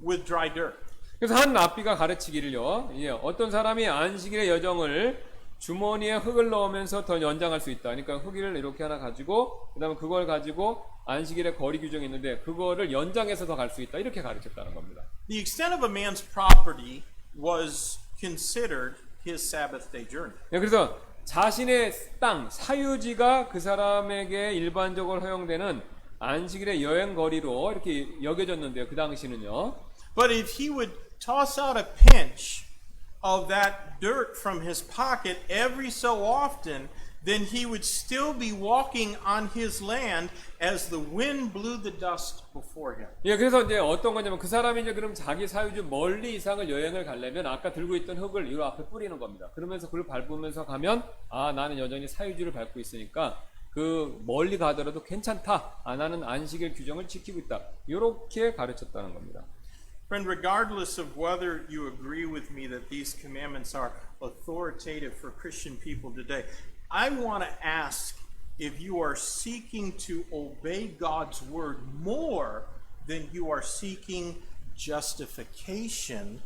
with dry dirt. 그래서 한 랍비가 가르치기를요, 예, 어떤 사람이 안식일의 여정을 주머니에 흙을 넣으면서 더 연장할 수 있다. 그러니까 흙을 이렇게 하나 가지고, 그 다음에 그걸 가지고 안식일의 거리 규정이 있는데, 그거를 연장해서 더 갈 수 있다. 이렇게 가르쳤다는 겁니다. The extent of a man's property was considered his Sabbath day journey. 예, 그래서 자신의 땅, 사유지가 그 사람에게 일반적으로 허용되는 안식일의 여행 거리로 이렇게 여겨졌는데요. 그 당시는요. But if he would toss out a pinch of that dirt from his pocket every so often, then he would still be walking on his land as the wind blew the dust before him. 예, 그래서 이제 어떤 거냐면 그 사람이 이제 그럼 자기 사유지 멀리 이상을 여행을 가려면 아까 들고 있던 흙을 이 앞에 뿌리는 겁니다. 그러면서 그걸 밟으면서 가면 아, 나는 여전히 사유지를 밟고 있으니까 그 멀리 가더라도 괜찮다. 아, 나는 안식일 규정을 지키고 있다. 이렇게 가르쳤다는 겁니다. Friend, regardless of whether you agree with me that these commandments are authoritative for Christian people today, I want to ask if you are seeking to obey God's word more than you are seeking justification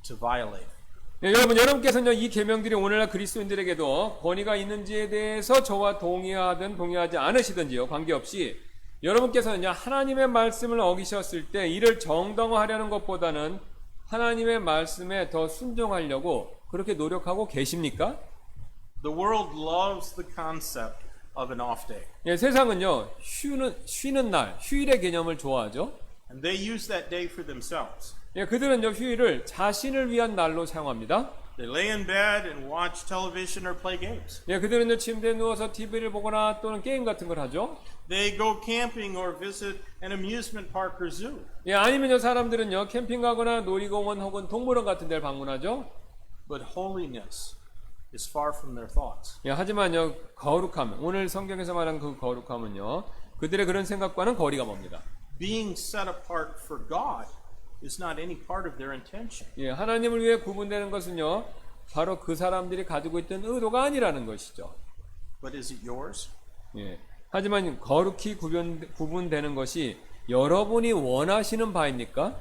to violate it. 네, 여러분께서는요, 이 계명들이 오늘날 그리스도인들에게도 권위가 있는지에 대해서 저와 동의하든 동의하지 않으시든지요, 관계없이 여러분께서는요, 하나님의 말씀을 어기셨을 때 이를 정당화하려는 것보다는 하나님의 말씀에 더 순종하려고 그렇게 노력하고 계십니까? The world loves the concept of an off day. 예, 세상은요, 쉬는 날, 휴일의 개념을 좋아하죠. And they use that day for themselves. 예, 그들은요, 휴일을 자신을 위한 날로 사용합니다. They lay in bed and watch television or play games. 예, 그들은요, 침대에 누워서 TV를 보거나 또는 게임 같은 걸 하죠. They go camping or visit an amusement park or zoo. 예, 아니면요, 사람들은요, 캠핑 가거나 놀이공원 혹은 동물원 같은 데를 방문하죠. But holiness is far from their thoughts. 예, 하지만요, 거룩함, 오늘 성경에서 말한 그 거룩함은요, 그들의 그런 생각과는 거리가 멉니다. Being set apart for God is not any part of their intention. 예, 하나님을 위해 구분되는 것은요, 바로 그 사람들이 가지고 있던 의도가 아니라는 것이죠. But is it yours? 예, 하지만 거룩히 구분되는 것이 여러분이 원하시는 바입니까?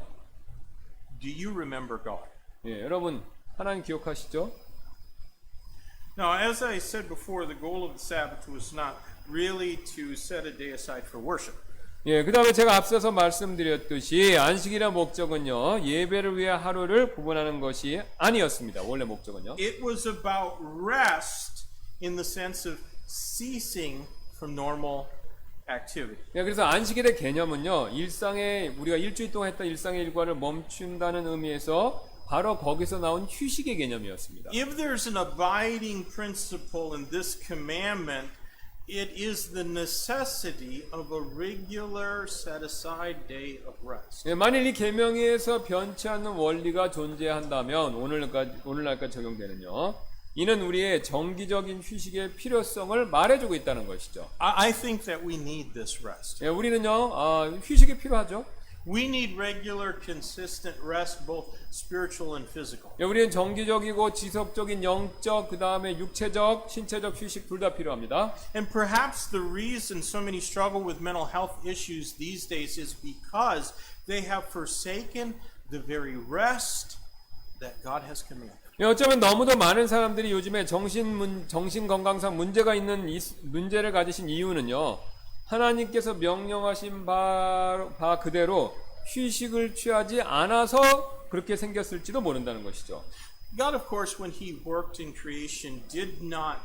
Do you remember God? 예, 여러분 하나님 기억하시죠? Now, as I said before, the goal of the Sabbath was not really to set a day aside for worship. 예, 그 다음에 제가 앞서서 말씀드렸듯이 안식일의 목적은요, 예배를 위해 하루를 구분하는 것이 아니었습니다. 원래 목적은요. It was about rest in the sense of ceasing from normal activity. 예, 그래서 안식일의 개념은요, 우리가 일주일 동안 했던 일상의 일과를 멈춘다는 의미에서 바로 거기서 나온 휴식의 개념이었습니다. If there's an abiding principle in this commandment, it is the necessity of a regular set-aside day of rest. 예, 만일 이 계명에서 변치 않는 원리가 존재한다면 오늘날까지 적용되는요, 이는 우리의 정기적인 휴식의 필요성을 말해주고 있다는 것이죠. I think that we need this rest. 예, 우리는요, 휴식이 필요하죠. We need regular, consistent rest, both spiritual and physical. 예, 우리는 정기적이고 지속적인 영적, 그 다음에 육체적, 신체적 휴식 둘 다 필요합니다. And perhaps the reason so many struggle with mental health issues these days is because they have forsaken the very rest that God has commanded. 예, 어쩌면 너무도 많은 사람들이 요즘에 정신 건강상 문제를 가지신 이유는요, 하나님께서 명령하신 바 그대로 휴식을 취하지 않아서 그렇게 생겼을지도 모른다는 것이죠. God, of course, when He worked in creation, did not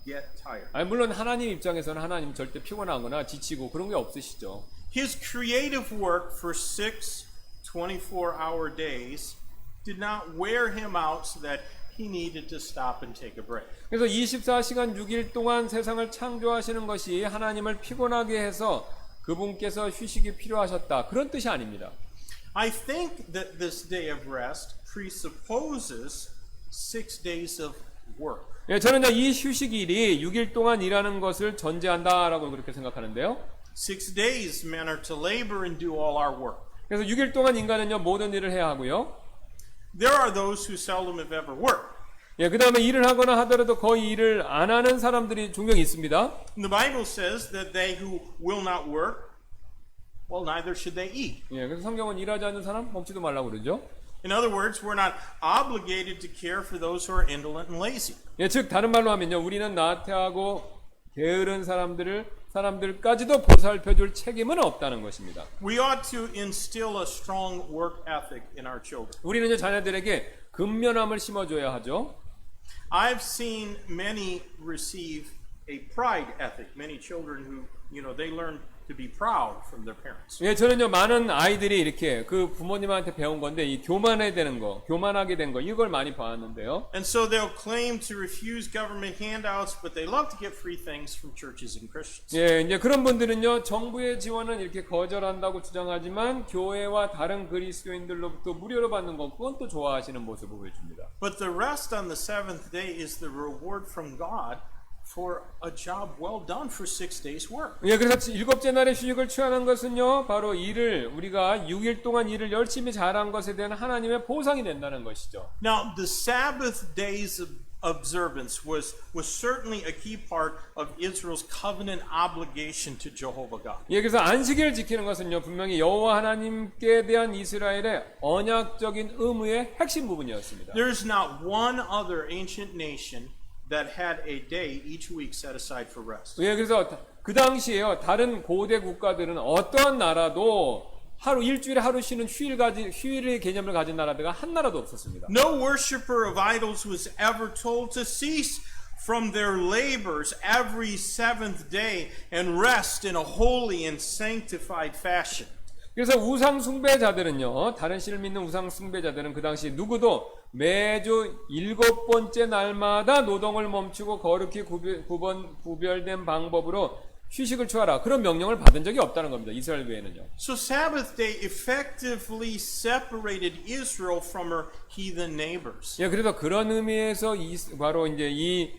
get tired. 아니, 물론 하나님 입장에서는 하나님 절대 피곤하거나 지치고 그런 게 없으시죠. His creative work for 6 24-hour days did not wear Him out so that He needed to stop and take a break. 그래서 24시간 6일 동안 세상을 창조하시는 것이 하나님을 피곤하게 해서 그분께서 휴식이 필요하셨다, 그런 뜻이 아닙니다. I think that this day of rest presupposes 6 days of work. 예, 저는 이 휴식일이 6일 동안 일하는 것을 전제한다라고 그렇게 생각하는데요. 6 days men are to labor and do all our work. 그래서 6일 동안 인간은요, 모든 일을 해야 하고요. There are those who seldom have ever worked. 예, 그 다음에 일을 하거나 하더라도 거의 일을 안 하는 사람들이 종종 있습니다. And the Bible says that they who will not work, well, neither should they eat. 예, 그래서 성경은 일하지 않는 사람 먹지도 말라고 그러죠. In other words, we're not obligated to care for those who are indolent and lazy. 예, 즉 다른 말로 하면요, 우리는 나태하고 게으른 사람들까지도 보살펴줄 책임은 없다는 것입니다. We ought to instill a strong work ethic in our children. 우리는 자녀들에게 근면함을 심어줘야 하죠. I've seen many receive a pride ethic. Many children who, they learn to be proud from their parents. 예, 저는요, 많은 아이들이 이렇게 그 부모님한테 배운 건데, 이 교만하게 된 거, 이걸 많이 봤는데요. And so they'll claim to refuse government handouts, but they love to get free things from churches and Christians. 예, 이제 그런 분들은요, 정부의 지원은 이렇게 거절한다고 주장하지만, 교회와 다른 그리스도인들로부터 무료로 받는 것, 그건 또 좋아하시는 모습을 보여줍니다. But the rest on the seventh day is the reward from God for a job well done for 6 days' work. 예, 그래서 일곱째 날에 휴식을 취하는 것은요, 바로 우리가 6일 동안 일을 열심히 잘한 것에 대한 하나님의 보상이 된다는 것이죠. Now, the Sabbath days of observance was certainly a key part of Israel's covenant obligation to Jehovah God. 예, 그래서 안식일을 지키는 것은요, 분명히 여호와 하나님께 대한 이스라엘의 언약적인 의무의 핵심 부분이었습니다. There's not one other ancient nation that had a day each week set aside for rest. 예, 그래서 그 당시에요, 다른 고대 국가들은 어떠한 나라도 일주일에 하루 쉬는 휴일의 개념을 가진 나라가 한 나라도 없었습니다. No worshiper of idols was ever told to cease from their labors every seventh day and rest in a holy and sanctified fashion. 그래서 우상 숭배자들은요, 다른 신을 믿는 우상 숭배자들은 그 당시 누구도 매주 7번째 날마다 노동을 멈추고 거룩히 구별된 방법으로 휴식을 취하라 그런 명령을 받은 적이 없다는 겁니다. 이스라엘 외에는요. So Sabbath day effectively separated Israel from her heathen neighbors. 예, 그래서 그런 의미에서 바로 이제 이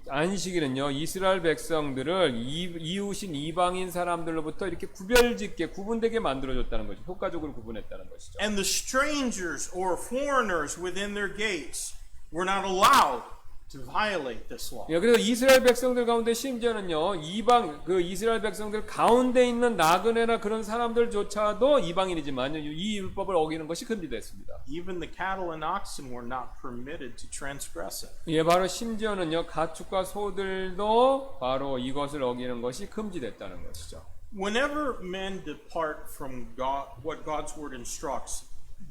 안식일은요 이스라엘 백성들을 이웃인 이방인 사람들로부터 이렇게 구별짓게 구분되게 만들어줬다는 것이 효과적으로 구분했다는 것이죠. And the strangers or foreigners within their gates were not allowed to violate this law. 예, 그래서 이스라엘 백성들 가운데 심지어는요 이방 그 이스라엘 백성들 가운데 있는 나그네나 그런 사람들조차도 이방인이지만 이 율법을 어기는 것이 금지됐습니다. Even the cattle and oxen were not permitted to transgress it. 예, 바로 심지어는요 가축과 소들도 바로 이것을 어기는 것이 금지됐다는 것이죠. Whenever men depart from God, what God's word instructs,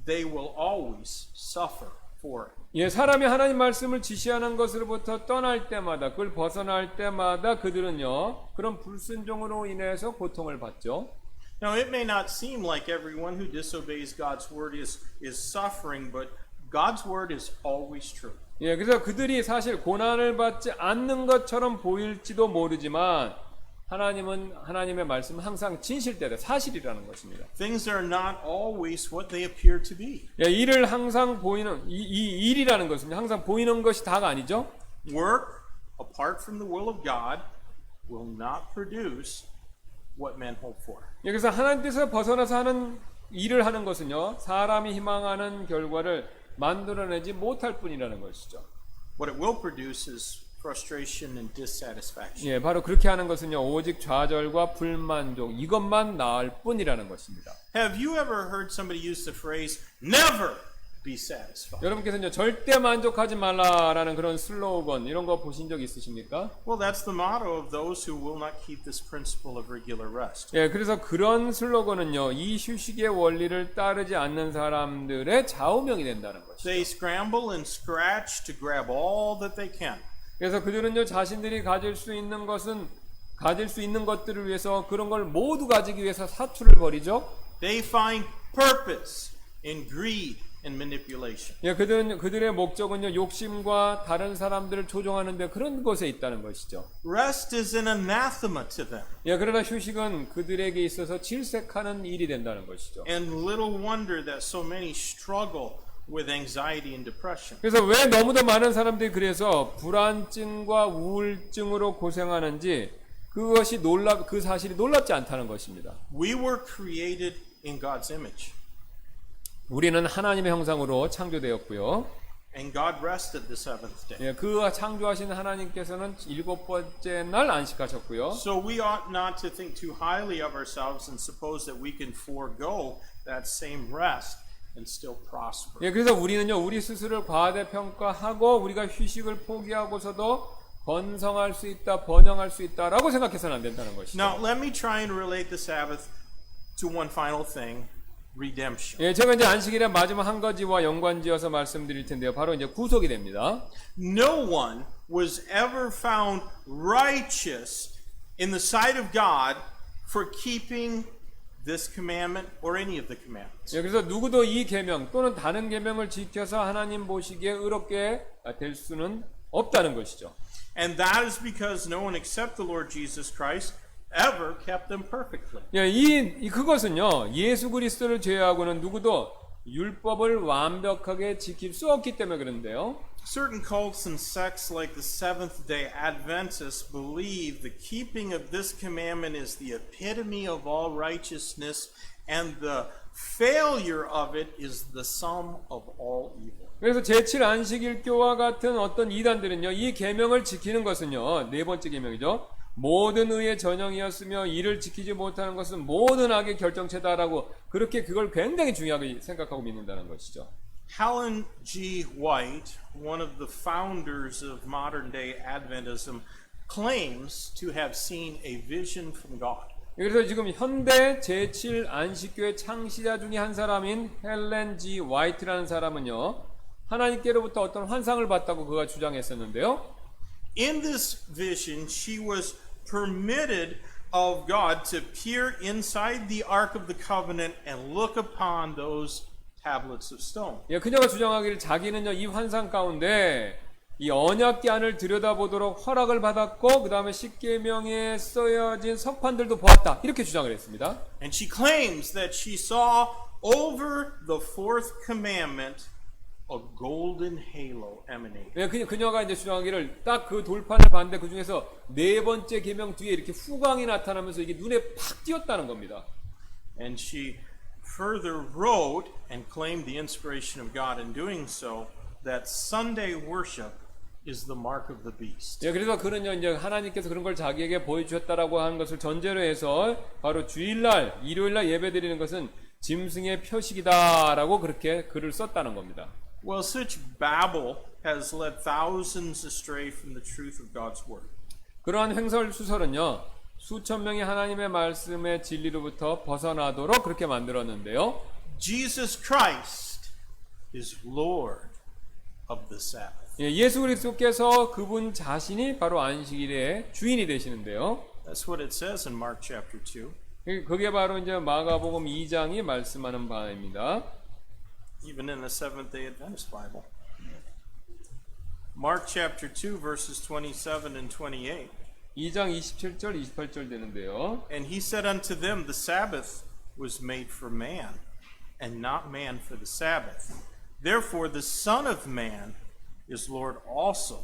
they will always suffer for it. 예, 사람이 하나님 말씀을 지시하는 것으로부터 떠날 때마다 그걸 벗어날 때마다 그들은요 그런 불순종으로 인해서 고통을 받죠. Now, it may not seem like everyone who disobeys God's word is suffering, but God's word is always true. 예, 그래서 그들이 사실 고난을 받지 않는 것처럼 보일지도 모르지만 하나님은 하나님의 말씀은 항상 진실되다 사실이라는 것입니다. Things are not always what they appear to be. 예, 일을 항상 보이는 이 일이라는 것은 항상 보이는 것이 다가 아니죠. Work apart from the will of God will not produce what men hope for. 예, 그래서 하나님 뜻에서 벗어나서 하는 일을 하는 것은요 사람이 희망하는 결과를 만들어내지 못할 뿐이라는 것이죠. What it will produce is frustration and dissatisfaction. 예, 바로 그렇게 하는 것은요 오직 좌절과 불만족 이것만 나을 뿐이라는 것입니다. Have you ever heard somebody use the phrase never be satisfied? 여러분께서는 절대 만족하지 말라라는 그런 슬로건 이런 거 보신 적 있으십니까? Well, that's the motto of those who will not keep this principle of regular rest. 예, 그래서 그런 슬로건은요 이 휴식의 원리를 따르지 않는 사람들의 좌우명이 된다는 것이죠. They scramble and scratch to grab all that they can. 그래서 그들은요 자신들이 가질 수 있는 것들을 위해서 그런 걸 모두 가지기 위해서 사투를 벌이죠. They find purpose in greed and manipulation. 예, 그들의 목적은요 욕심과 다른 사람들을 조종하는데 그런 것에 있다는 것이죠. Rest is an anathema to them. 예, 그러나 휴식은 그들에게 있어서 질색하는 일이 된다는 것이죠. And little wonder that so many struggle with anxiety and depression. 그래서 왜 너무도 많은 사람들이 그래서 불안증과 우울증으로 고생하는지 그 사실이 놀랍지 않다는 것입니다. We were created in God's image. 우리는 하나님의 형상으로 창조되었고요. And God rested the seventh day. 예, 그 창조하신 하나님께서는 일곱 번째 날 안식하셨고요. So we ought not to think too highly of ourselves and suppose that we can forego that same rest and still prosper. 예, 그래서 우리는요 우리 스스로를 과대평가하고 우리가 휴식을 포기하고서도 번성할 수 있다, 번영할 수 있다라고 생각해서는 안 된다는 것이죠. Now, let me try and relate the Sabbath to one final thing, redemption. 예, 제가 이제 안식일의 마지막 한 가지와 연관지어서 말씀드릴 텐데요. 바로 이제 구속이 됩니다. No one was ever found righteous in the sight of God for keeping this commandment or any of the commandments. 예, 그래서 누구도 이 계명 또는 다른 계명을 지켜서 하나님 보시기에 의롭게 될 수는 없다는 것이죠. And that is because no one except the Lord Jesus Christ ever kept them perfectly. 예, 그것은요 예수 그리스도를 제외하고는 누구도 율법을 완벽하게 지킬 수 없기 때문에 그런데요. Certain cults and sects like the Seventh-day Adventists believe the keeping of this commandment is the epitome of all righteousness and the failure of it is the sum of all evil. 그래서 제7 안식일교와 같은 어떤 이단들은요 이 계명을 지키는 것은요 네 번째 계명이죠. 모든 의의 전형이었으며 이를 지키지 못하는 것은 모든 악의 결정체다라고 그렇게 그걸 굉장히 중요하게 생각하고 믿는다는 것이죠. Helen G. White, one of the founders of modern-day Adventism, claims to have seen a vision from God. 그래서 지금 현대 제7 안식교의 창시자 중에 한 사람인 헬렌 G. 화이트라는 사람은요 하나님께로부터 어떤 환상을 봤다고 그가 주장했었는데요. In this vision, she was permitted of God to peer inside the Ark of the Covenant and look upon those tablets of stone. 예, 그녀가 주장하기를 자기는요 이 환상 가운데 이 언약궤 안을 들여다보도록 허락을 받았고 그 다음에 십계명에 쓰여진 석판들도 보았다 이렇게 주장을 했습니다. And she claims that she saw over the fourth commandment a golden halo emanate. 예, 그녀가 이제 주장하기를 딱 그 돌판을 봤는데 그 중에서 네 번째 계명 뒤에 이렇게 후광이 나타나면서 이게 눈에 팍 띄었다는 겁니다. And she further wrote and claimed the inspiration of God in doing so that Sunday worship is the mark of the beast. 예, 그래서 그는요 이제 하나님께서 그런 걸 자기에게 보여주셨다라고 하는 것을 전제로 해서 바로 주일날, 일요일날 예배드리는 것은 짐승의 표식이다라고 그렇게 글을 썼다는 겁니다. Well, such babble has led thousands astray from the truth of God's word. 그러한 횡설수설은요 수천 명이 하나님의 말씀의 진리로부터 벗어나도록 그렇게 만들었는데요. Jesus Christ is Lord of the Sabbath. 예, 예수 그리스도께서 그분 자신이 바로 안식일의 주인이 되시는데요. That's what it says in Mark chapter 2. 그게 바로 이제 마가복음 2장이 말씀하는 바입니다. Even in the Seventh-day Adventist Bible. Mark chapter 2 verses 27 and 28. 2장 27절 28절 되는데요. And he said unto them, the Sabbath was made for man, and not man for the Sabbath. Therefore the Son of Man is Lord also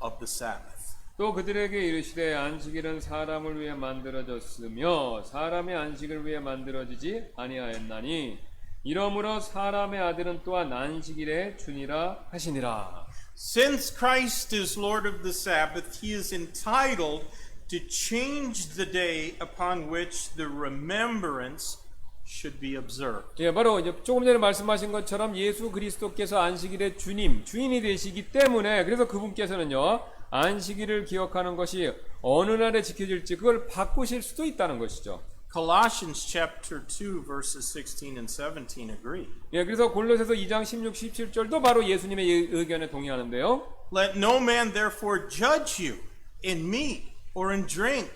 of the Sabbath. 또 그들에게 이르시되 안식일은 사람을 위해 만들어졌으며 사람의 안식을 위해 만들어지지 아니하였나니 이러므로 사람의 아들은 또한 안식일의 주니라 하시니라. Since Christ is Lord of the Sabbath, he is entitled to change the day upon which the remembrance should be observed. 예, 바로 이제 조금 전에 말씀하신 것처럼 예수 그리스도께서 안식일의 주인이 되시기 때문에 그래서 그분께서는요 안식일을 기억하는 것이 어느 날에 지켜질지 그걸 바꾸실 수도 있다는 것이죠. Colossians chapter 2 verses 16 and 17 agree. 예, 그래서 골로새서 2장 16, 17절도 바로 예수님의 의견에 동의하는데요. Let no man therefore judge you in meat or in drink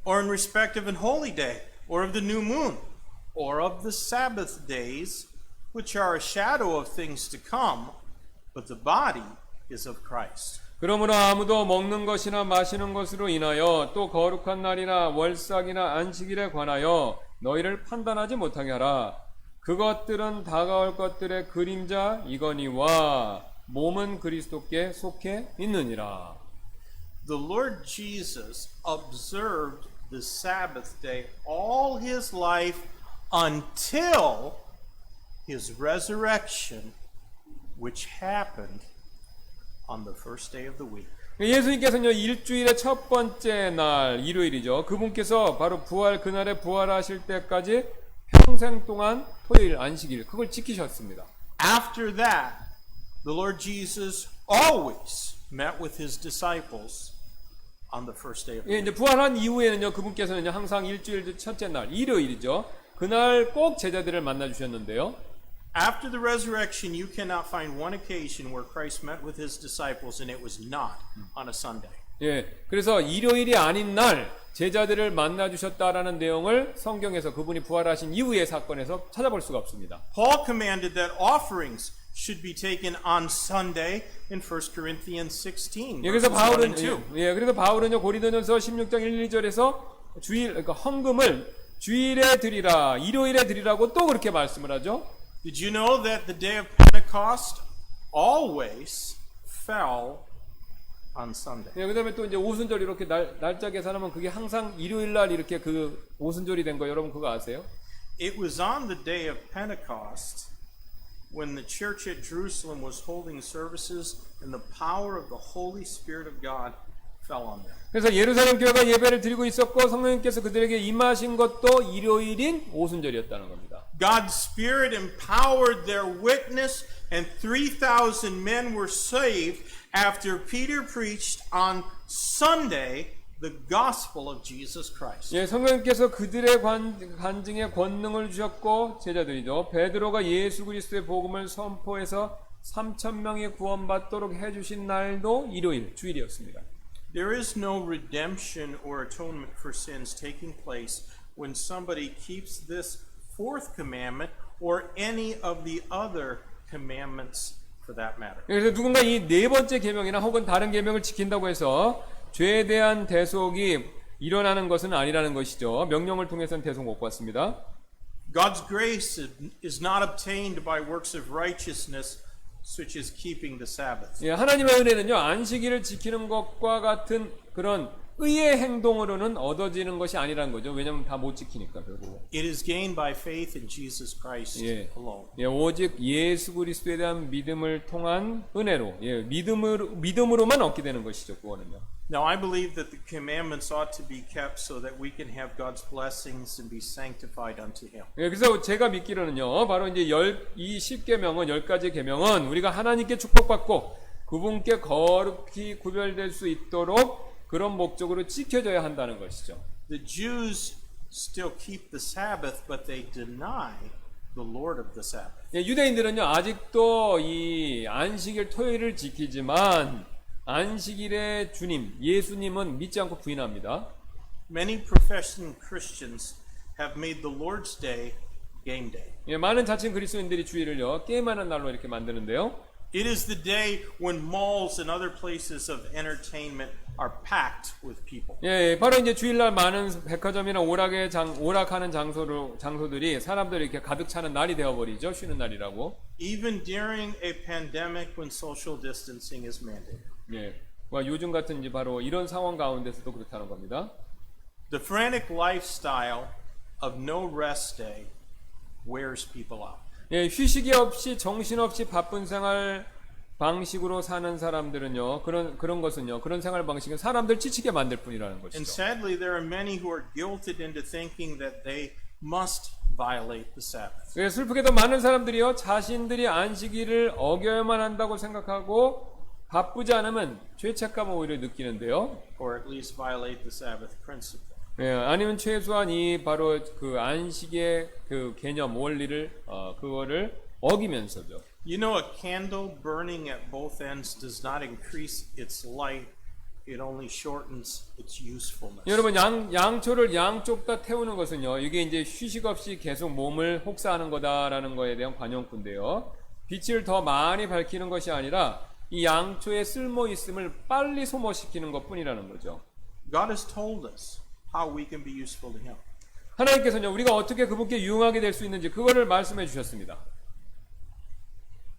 or in respect of an holy day or of the new moon or of the Sabbath days, which are a shadow of things to come, but the body is of Christ. 그러므로 아무도 먹는 것이나 마시는 것으로 인하여 또 거룩한 날이나 월삭이나 안식일에 관하여 너희를 판단하지 못하게 하라. 그것들은 다가올 것들의 그림자이거니와 몸은 그리스도께 속해 있느니라. The Lord Jesus observed the Sabbath day all his life until his resurrection, which happened on the first day of the week. 예수님께서는요 일주일의 첫 번째 날 일요일이죠. 그분께서 바로 그날에 부활하실 때까지 평생 동안 토요일 안식일 그걸 지키셨습니다. After that, the Lord Jesus always met with his disciples on the first day of the 예, week. 이제 부활한 이후에는요 그분께서는 항상 일주일 첫째 날 일요일이죠. 그날 꼭 제자들을 만나 주셨는데요. After the resurrection, you cannot find one occasion where Christ met with his disciples and it was not on a Sunday. 예, 그래서 일요일이 아닌 날 제자들을 만나 주셨다라는 내용을 성경에서 그분이 부활하신 이후의 사건에서 찾아볼 수가 없습니다. Paul commanded that offerings should be taken on Sunday in 1 Corinthians 16. 예, 그래서 verses 1 and 2. 그래서 바울은요 고린도전서 16장 1, 2절에서 그러니까 헌금을 주일에 드리라, 일요일에 드리라고 또 그렇게 말씀을 하죠. Did you know that the day of Pentecost always fell on Sunday? 예, 그다음에 또 이제 오순절 이렇게 날짜 계산하면 그게 항상 일요일 날 이렇게 그 오순절이 된 거 여러분 그거 아세요? It was on the day of Pentecost when the church at Jerusalem was holding services and the power of the Holy Spirit of God fell on them. 그래서 예루살렘 교회가 예배를 드리고 있었고 성령님께서 그들에게 임하신 것도 일요일인 오순절이었다는 겁니다. God's Spirit empowered their witness, and 3,000 men were saved after Peter preached on Sunday the gospel of Jesus Christ. 예, 성령님께서 그들의 간증에 권능을 주셨고 제자들이죠. 베드로가 예수 그리스도의 복음을 선포해서 3,000명이 구원받도록 해주신 날도 일요일, 주일이었습니다. There is no redemption or atonement for sins taking place when somebody keeps this fourth commandment or any of the other commandments for that matter. 그래서 누군가 이 네 번째 계명이나 혹은 다른 계명을 지킨다고 해서 죄에 대한 대속이 일어나는 것은 아니라는 것이죠. 명령을 통해서는 대속 못 받습니다. God's grace is not obtained by works of righteousness, such as keeping the Sabbath. 예, 하나님의 은혜는요, 안식일을 지키는 것과 같은 그런 의의 행동으로는 얻어지는 것이 아니라는 거죠. 왜냐하면 다 못 지키니까 결국. It is gained by faith in Jesus Christ 예. alone. 예, 오직 예수 그리스도에 대한 믿음을 통한 은혜로, 예, 믿음으로만 얻게 되는 것이죠. 그거는요. Now, I believe that the commandments ought to be kept so that we can have God's blessings and be sanctified unto Him. 예, 그래서 제가 믿기로는요, 바로 이제 이 10계명은 10가지 계명은 우리가 하나님께 축복받고 그분께 거룩히 구별될 수 있도록 그런 목적으로 지켜져야 한다는 것이죠. The Jews still keep the Sabbath, but they deny the Lord of the Sabbath. 예, 유대인들은요, 아직도 이 안식일 토요일을 지키지만 안식일의 주님, 예수님은 믿지 않고 부인합니다. Many professing Christians have made the Lord's Day game day. 예, 많은 자칭 그리스도인들이 주일을요, 게임하는 날로 이렇게 만드는데요. It is the day when malls and other places of entertainment are packed with people. 예, 바로 이제 주일날 많은 백화점이나 오락하는 장소들이 사람들이 이렇게 가득 차는 날이 되어버리죠. 쉬는 날이라고. Even during a pandemic when social distancing is mandated. 예, 요즘 같은 이제 바로 이런 상황 가운데서도 그렇다는 겁니다. The frantic lifestyle of no rest day wears people out. 예, 휴식이 없이 정신없이 바쁜 생활 방식으로 사는 사람들은요, 그런 것은요, 그런 생활 방식은 사람들 지치게 만들 뿐이라는 And 것이죠. sadly, there are many who are guilted into thinking that they must violate the Sabbath. 예, 슬프게도 많은 사람들이요, 자신들이 안식일을 어겨야만 한다고 생각하고 바쁘지 않으면 죄책감을 오히려 느끼는데요. Or at least violate the Sabbath principle. 예, 아니면 최소한 이 바로 그 안식의 그 개념 원리를 그거를 어기면서죠. You know, a candle burning at both ends does not increase its light. It only shortens its usefulness. 여러분 양초를 양쪽 다 태우는 것은요, 이게 이제 휴식 없이 계속 몸을 혹사하는 거다라는 거에 대한 관용구인데요. 빛을 더 많이 밝히는 것이 아니라 이 양초의 쓸모 있음을 빨리 소모시키는 것뿐이라는 거죠. God has told us how we can be useful to Him. 하나님께서는요, 우리가 어떻게 그분께 유용하게 될 수 있는지 그거를 말씀해 주셨습니다.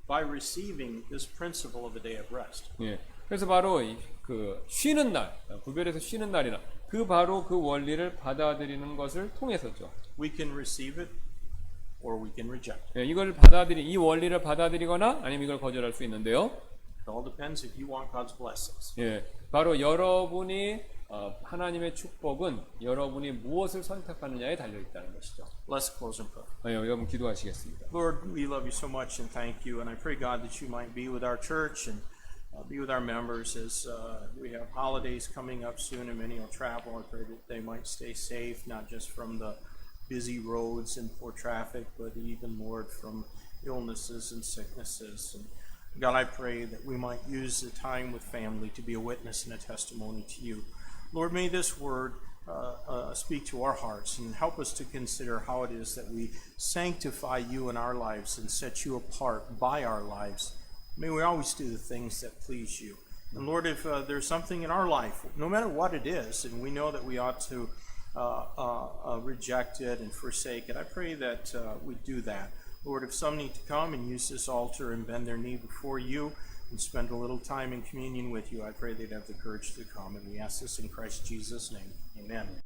By receiving this principle of a day of rest. 예. 그래서 바로 그 쉬는 날, 구별해서 쉬는 날이나 그 바로 그 원리를 받아들이는 것을 통해서죠. We can receive it or we can reject it. 예, 이 원리를 받아들이거나 아니면 이걸 거절할 수 있는데요. It all depends if you want God's blessings. 예, 바로 여러분이 하나님의 축복은 여러분이 무엇을 선택하느냐에 달려 있다는 것이죠. Let's close in prayer. 여러분 기도하시겠습니다. Lord, we love you so much and thank you. And I pray, God, that you might be with our church and be with our members as we have holidays coming up soon and many will travel. I pray that they might stay safe, not just from the busy roads and poor traffic, but even, Lord, from illnesses and sicknesses. And God, I pray that we might use the time with family to be a witness and a testimony to you. Lord, may this word speak to our hearts and help us to consider how it is that we sanctify you in our lives and set you apart by our lives. May we always do the things that please you. And Lord, if there's something in our life, no matter what it is, and we know that we ought to reject it and forsake it, I pray that we do that. Lord, if some need to come and use this altar and bend their knee before you and spend a little time in communion with you, I pray they'd have the courage to come. And we ask this in Christ Jesus' name. Amen.